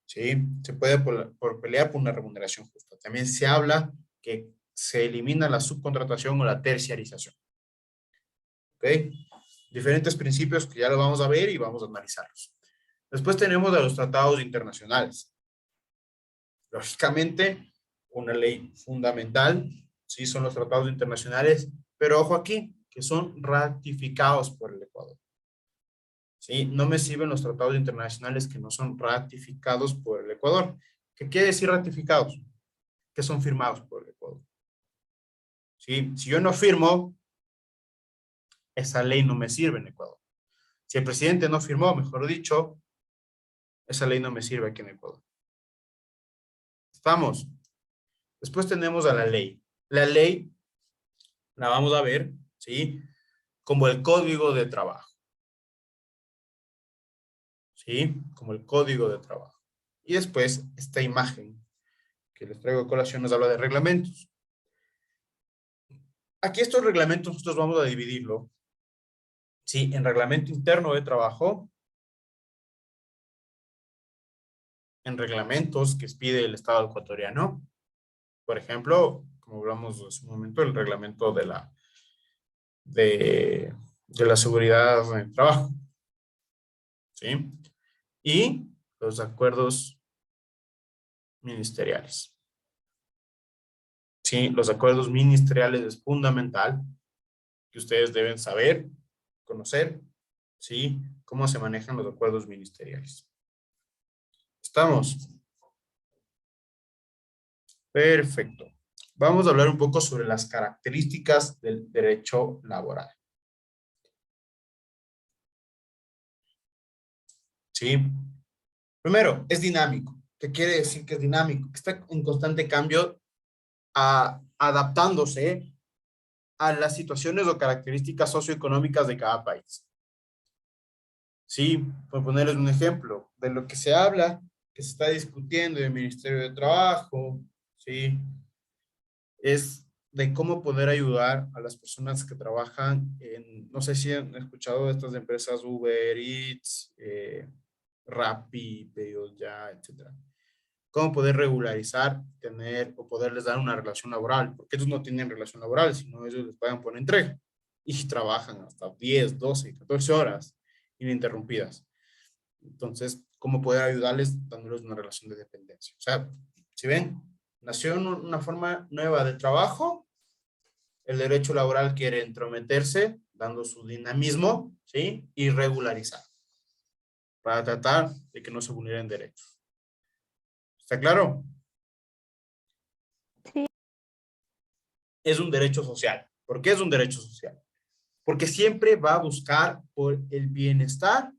¿Sí? Se puede por pelear por una remuneración justa. También se habla que se elimina la subcontratación o la terciarización. ¿Ok? Diferentes principios que ya lo vamos a ver y vamos a analizarlos. Después tenemos a los tratados internacionales. Lógicamente, una ley fundamental, sí, son los tratados internacionales, pero ojo aquí, que son ratificados por el Ecuador. ¿Sí? No me sirven los tratados internacionales que no son ratificados por el Ecuador. ¿Qué quiere decir ratificados? Que son firmados por el Ecuador. ¿Sí? Si yo no firmo, esa ley no me sirve en Ecuador. Si el presidente no firmó, mejor dicho, esa ley no me sirve aquí en Ecuador. ¿Estamos? Después tenemos a la ley. La ley la vamos a ver, ¿sí? Como el código de trabajo. ¿Sí? Como el código de trabajo. Y después, esta imagen que les traigo a colación nos habla de reglamentos. Aquí estos reglamentos nosotros vamos a dividirlo, ¿sí? En reglamento interno de trabajo, en reglamentos que pide el Estado ecuatoriano. Por ejemplo, como hablamos hace un momento, el reglamento de la seguridad en el trabajo, ¿sí? Y los acuerdos ministeriales. Sí, los acuerdos ministeriales es fundamental que ustedes deben saber, conocer, ¿sí? Cómo se manejan los acuerdos ministeriales. ¿Estamos? Perfecto. Vamos a hablar un poco sobre las características del derecho laboral. ¿Sí? Primero, es dinámico. ¿Qué quiere decir que es dinámico? Que está en constante cambio, adaptándose a las situaciones o características socioeconómicas de cada país. Sí, por ponerles un ejemplo, de lo que se habla, que se está discutiendo en el Ministerio de Trabajo, sí, es de cómo poder ayudar a las personas que trabajan en, no sé si han escuchado de estas empresas Uber Eats, Rappi, Pedidos Ya, etcétera. Cómo poder regularizar, tener o poderles dar una relación laboral, porque ellos no tienen relación laboral, sino ellos les pagan por entrega y trabajan hasta 10, 12, 14 horas ininterrumpidas. Entonces, ¿cómo poder ayudarles dándoles una relación de dependencia? O sea, si ven, nació una forma nueva de trabajo, el derecho laboral quiere entrometerse, dando su dinamismo, ¿sí? Y regularizar, para tratar de que no se vulneren derechos. ¿Está claro? Sí. Es un derecho social. ¿Por qué es un derecho social? Porque siempre va a buscar por el bienestar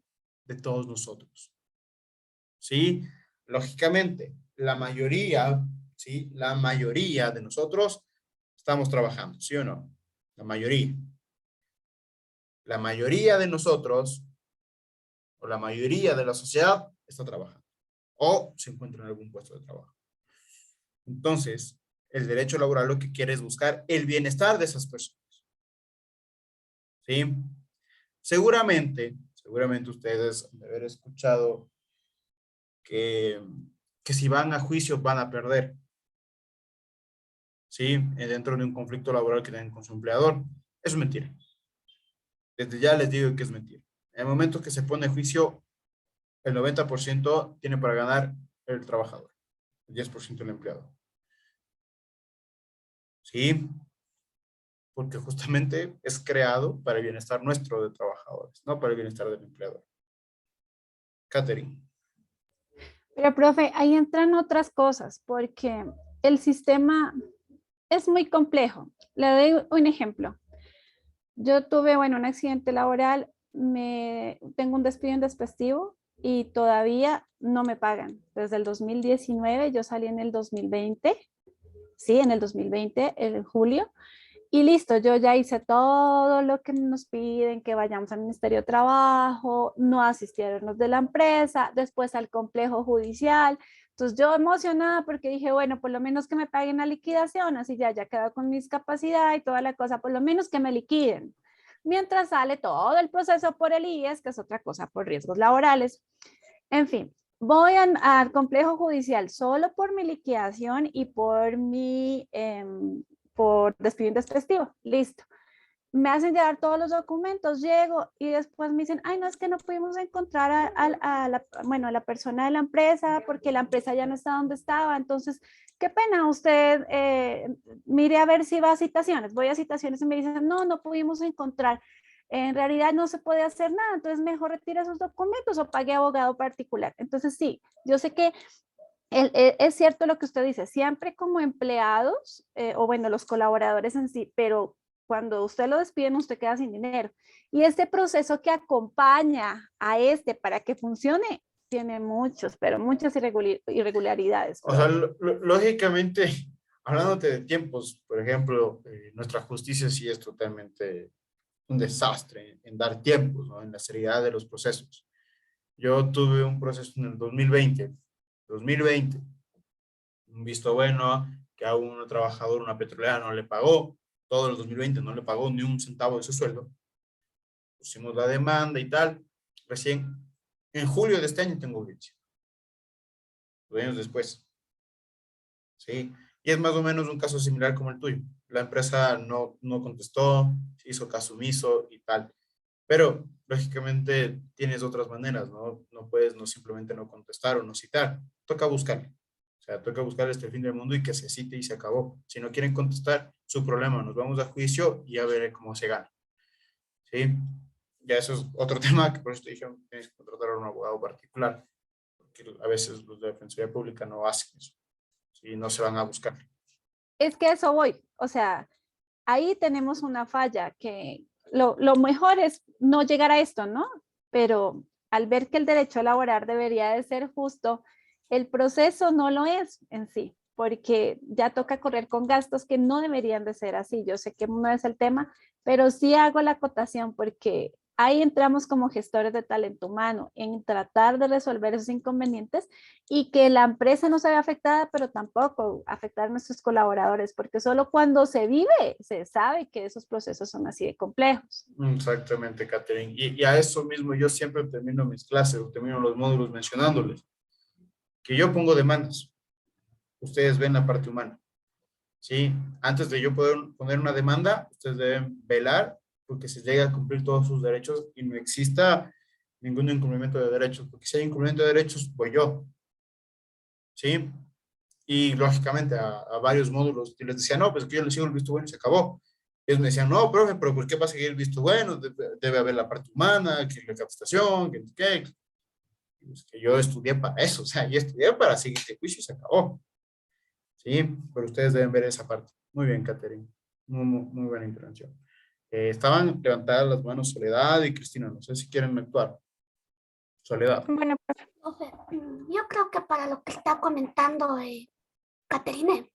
de todos nosotros. ¿Sí? Lógicamente, la mayoría, ¿sí? La mayoría de nosotros estamos trabajando, ¿sí o no? La mayoría. La mayoría de nosotros, o la mayoría de la sociedad, está trabajando. O se encuentra en algún puesto de trabajo. Entonces, el derecho laboral lo que quiere es buscar el bienestar de esas personas. ¿Sí? Seguramente ustedes han de haber escuchado que si van a juicio van a perder. ¿Sí? Dentro de un conflicto laboral que tienen con su empleador. Eso es mentira. Desde ya les digo que es mentira. En el momento que se pone a juicio, el 90% tiene para ganar el trabajador. El 10% el empleador. ¿Sí? Porque justamente es creado para el bienestar nuestro de trabajadores, no para el bienestar del empleador. Catherine. Pero, profe, ahí entran otras cosas, porque el sistema es muy complejo. Le doy un ejemplo. Yo tuve, bueno, un accidente laboral, tengo un despido intempestivo y todavía no me pagan. Desde el 2019, yo salí en el 2020, sí, en el 2020, en julio, y listo, yo ya hice todo lo que nos piden, que vayamos al Ministerio de Trabajo, no asistieron los de la empresa, después al complejo judicial. Entonces yo emocionada porque dije, bueno, por lo menos que me paguen la liquidación, así ya quedo con mi discapacidad y toda la cosa, por lo menos que me liquiden. Mientras sale todo el proceso por el IES, que es otra cosa, por riesgos laborales. En fin, voy al complejo judicial solo por mi liquidación y por mi por despido intempestivo. Listo. Me hacen llevar todos los documentos, llego y después me dicen, ay, no, es que no pudimos encontrar a la persona de la empresa porque la empresa ya no está donde estaba. Entonces, qué pena, usted mire a ver si va a citaciones. Voy a citaciones y me dicen, no pudimos encontrar. En realidad no se puede hacer nada, entonces mejor retire esos documentos o pague abogado particular. Entonces, sí, yo sé que es cierto lo que usted dice, siempre como empleados, o bueno, los colaboradores en sí, pero cuando usted lo despiden, usted queda sin dinero. Y este proceso que acompaña a para que funcione, tiene pero muchas irregularidades. O sea, lógicamente, hablándote de tiempos, por ejemplo, nuestra justicia sí es totalmente un desastre en dar tiempos, ¿no? En la seriedad de los procesos. Yo tuve un proceso en el 2020, un visto bueno, que a un trabajador, una petrolera no le pagó, todo el 2020 no le pagó ni un centavo de su sueldo. Pusimos la demanda y tal. Recién, en julio de este año tengo audiencia. 2 años después. ¿Sí? Y es más o menos un caso similar como el tuyo. La empresa no contestó, hizo caso omiso y tal. Pero, lógicamente, tienes otras maneras, ¿no? No puedes simplemente no contestar o no citar. Toca buscarle. O sea, toca buscarle hasta el fin del mundo y que se cite y se acabó. Si no quieren contestar, su problema. Nos vamos a juicio y ya veré cómo se gana. ¿Sí? Ya eso es otro tema que por eso te dije, tienes que contratar a un abogado particular. Porque a veces los de Defensoría Pública no hacen eso. ¿Sí? No se van a buscar. Es que a eso voy. O sea, ahí tenemos una falla que lo mejor es no llegar a esto, ¿no? Pero al ver que el derecho a laborar debería de ser justo, el proceso no lo es en sí, porque ya toca correr con gastos que no deberían de ser así. Yo sé que no es el tema, pero sí hago la acotación porque ahí entramos como gestores de talento humano en tratar de resolver esos inconvenientes y que la empresa no se vea afectada, pero tampoco afectar a nuestros colaboradores, porque solo cuando se vive se sabe que esos procesos son así de complejos. Exactamente, Catherine. Y a eso mismo yo siempre termino mis clases o termino los módulos mencionándoles que yo pongo demandas. Ustedes ven la parte humana. ¿Sí? Antes de yo poder poner una demanda, ustedes deben velar porque se llegue a cumplir todos sus derechos y no exista ningún incumplimiento de derechos, porque si hay incumplimiento de derechos, voy yo. ¿Sí? Y lógicamente a varios módulos yo les decía, no, pues que yo les sigo el visto bueno y se acabó. Ellos me decían, no, profe, pero ¿por qué va a seguir el visto bueno? Debe haber la parte humana, que la capacitación, que yo estudié para eso, o sea, yo estudié para seguir este juicio y se acabó. Sí, pero ustedes deben ver esa parte. Muy bien, Catherine. Muy buena intervención. Estaban levantadas las manos Soledad y Cristina. No sé si quieren actuar. Soledad. Bueno, profe, yo creo que para lo que está comentando Caterine,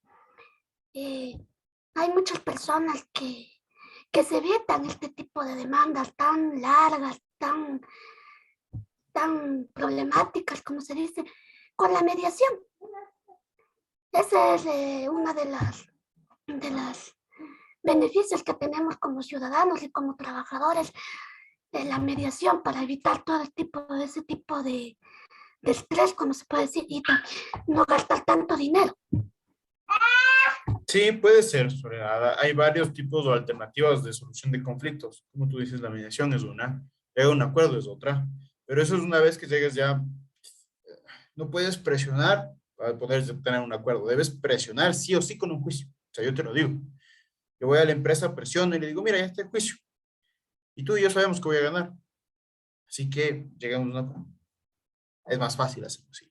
hay muchas personas que se vetan este tipo de demandas tan largas, tan problemáticas, como se dice, con la mediación. Ese es uno de las beneficios que tenemos como ciudadanos y como trabajadores de la mediación para evitar todo ese tipo de estrés, como se puede decir, y no gastar tanto dinero. Sí, puede ser, Soledad. Hay varios tipos o alternativas de solución de conflictos. Como tú dices, la mediación es una, un acuerdo es otra. Pero eso es una vez que llegues ya, no puedes presionar para poder tener un acuerdo. Debes presionar sí o sí con un juicio. O sea, yo te lo digo. Yo voy a la empresa, presiono y le digo, mira, ya está el juicio. Y tú y yo sabemos que voy a ganar. Así que llegamos a un acuerdo. Es más fácil hacerlo así.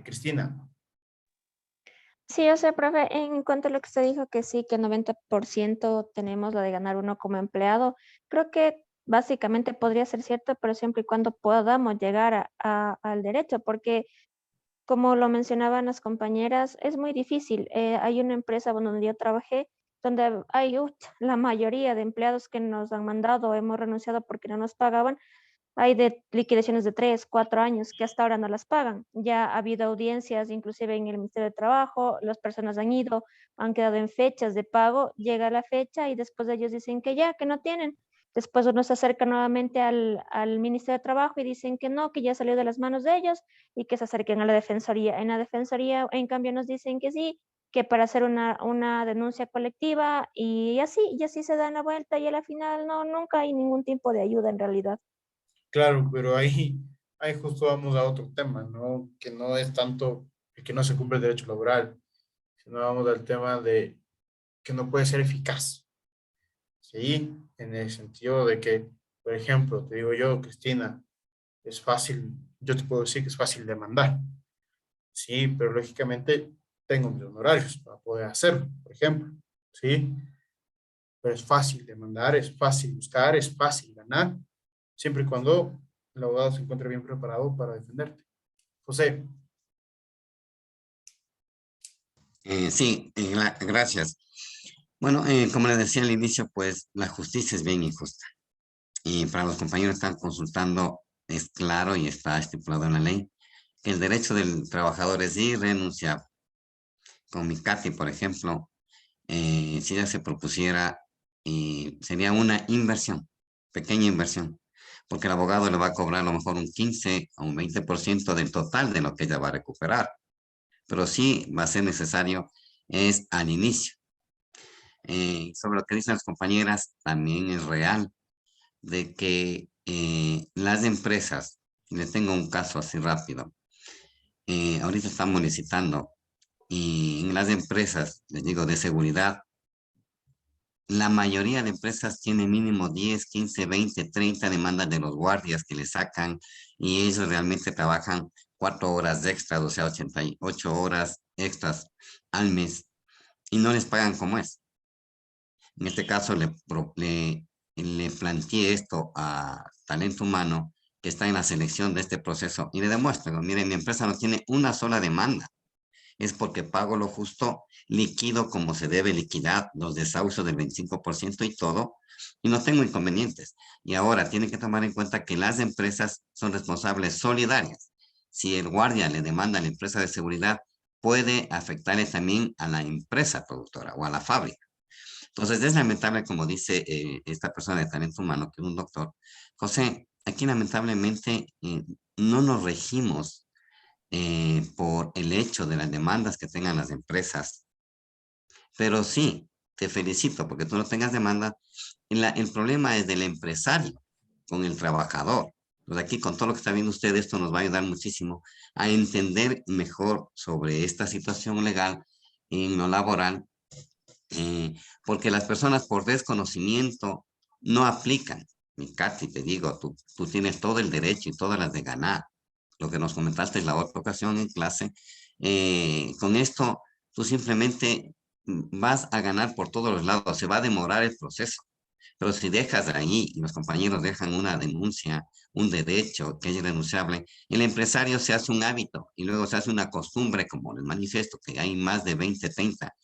Cristina. Sí, o sea, profe, en cuanto a lo que usted dijo, que sí, que 90% tenemos lo de ganar uno como empleado, creo que básicamente podría ser cierto, pero siempre y cuando podamos llegar al derecho, porque como lo mencionaban las compañeras, es muy difícil. Hay una empresa donde yo trabajé, donde hay la mayoría de empleados que nos han mandado, hemos renunciado porque no nos pagaban. Hay de liquidaciones de 3, 4 años que hasta ahora no las pagan. Ya ha habido audiencias, inclusive en el Ministerio de Trabajo, las personas han ido, han quedado en fechas de pago, llega la fecha y después ellos dicen que ya, que no tienen. Después uno se acerca nuevamente al Ministerio de Trabajo y dicen que no, que ya salió de las manos de ellos y que se acerquen a la Defensoría. En la Defensoría, en cambio, nos dicen que sí, que para hacer una denuncia colectiva y así se dan la vuelta y a la final no, nunca hay ningún tipo de ayuda en realidad. Claro, pero ahí justo vamos a otro tema, ¿no? Que no es tanto el que no se cumple el derecho laboral, sino vamos al tema de que no puede ser eficaz. ¿Sí? En el sentido de que, por ejemplo, te digo yo, Cristina, es fácil, yo te puedo decir que es fácil demandar. Sí, pero lógicamente tengo mis honorarios para poder hacerlo, por ejemplo. ¿Sí? Pero es fácil demandar, es fácil buscar, es fácil ganar, siempre y cuando el abogado se encuentre bien preparado para defenderte. José. Sí, gracias. Bueno, como les decía al inicio, pues la justicia es bien injusta. Y para los compañeros que están consultando, es claro y está estipulado en la ley que el derecho del trabajador es irrenunciable. Con mi Katy, por ejemplo, si ella se propusiera, sería una inversión, pequeña inversión, porque el abogado le va a cobrar a lo mejor un 15 o un 20% del total de lo que ella va a recuperar. Pero sí va a ser necesario es al inicio. Sobre lo que dicen las compañeras, también es real de que las empresas, y les tengo un caso así rápido, ahorita estamos licitando y en las empresas, les digo, de seguridad, la mayoría de empresas tiene mínimo 10, 15, 20, 30 demandas de los guardias que le sacan y ellos realmente trabajan 4 horas extras, o sea, 88 horas extras al mes y no les pagan como es. En este caso le planteé esto a talento humano que está en la selección de este proceso y le demuestro, miren, mi empresa no tiene una sola demanda es porque pago lo justo, liquido como se debe liquidar, los desahucios del 25% y todo, y no tengo inconvenientes. Y ahora tienen que tomar en cuenta que las empresas son responsables solidarias. Si el guardia le demanda a la empresa de seguridad, puede afectarle también a la empresa productora o a la fábrica. Entonces es lamentable, como dice esta persona de talento humano, que es un doctor. José, aquí lamentablemente no nos regimos por el hecho de las demandas que tengan las empresas. Pero sí, te felicito porque tú no tengas demanda. El problema es del empresario con el trabajador. Pues aquí con todo lo que está viendo usted, esto nos va a ayudar muchísimo a entender mejor sobre esta situación legal en lo laboral, porque las personas por desconocimiento no aplican. Mi Katy, te digo, tú tienes todo el derecho y todas las de ganar. Lo que nos comentaste en la otra ocasión en clase, con esto tú simplemente vas a ganar por todos los lados, se va a demorar el proceso. Pero si dejas de ahí y los compañeros dejan una denuncia, un derecho que es irrenunciable, el empresario se hace un hábito y luego se hace una costumbre, como les manifiesto, que hay más de 20, 30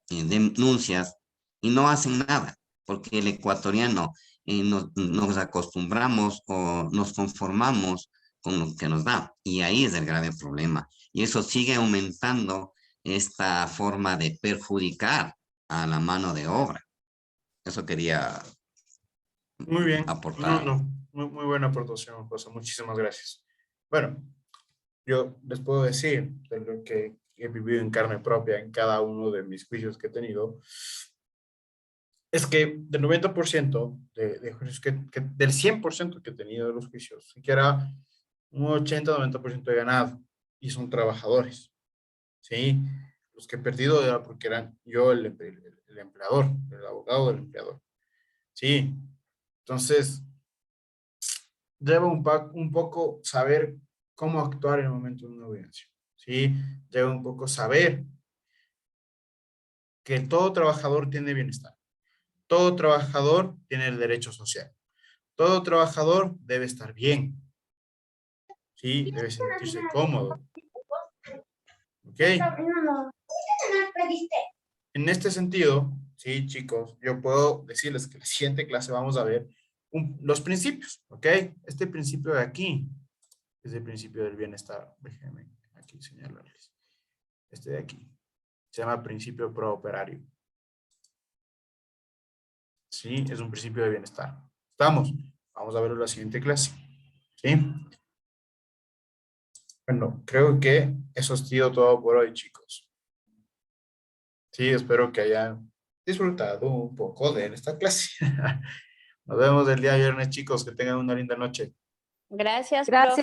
denuncias y no hacen nada, porque el ecuatoriano nos acostumbramos o nos conformamos con lo que nos da, y ahí es el grave problema, y eso sigue aumentando esta forma de perjudicar a la mano de obra. Eso quería muy bien aportar. Muy buena aportación, José, muchísimas gracias. Bueno, yo les puedo decir de lo que he vivido en carne propia en cada uno de mis juicios que he tenido, es que del 90% de juicios del 100% que he tenido de los juicios, siquiera un 80-90% he ganado, y son trabajadores, ¿sí? Los que he perdido era porque eran yo el empleador, el abogado del empleador, ¿sí? Entonces, lleva un poco saber cómo actuar en el momento de una audiencia, ¿sí? Lleva un poco saber que todo trabajador tiene bienestar. Todo trabajador tiene el derecho social. Todo trabajador debe estar bien. Sí, debe sentirse cómodo. ¿Ok? En este sentido, sí, chicos, yo puedo decirles que en la siguiente clase vamos a ver los principios, ¿ok? Este principio de aquí es el principio del bienestar. Déjenme aquí señalarles. Este de aquí se llama principio prooperario. Sí, es un principio de bienestar. ¿Estamos? Vamos a verlo en la siguiente clase. ¿Sí? Bueno, creo que eso ha sido todo por hoy, chicos. Sí, espero que hayan disfrutado un poco de esta clase. Nos vemos el día viernes, chicos. Que tengan una linda noche. Gracias, Gracias, profe.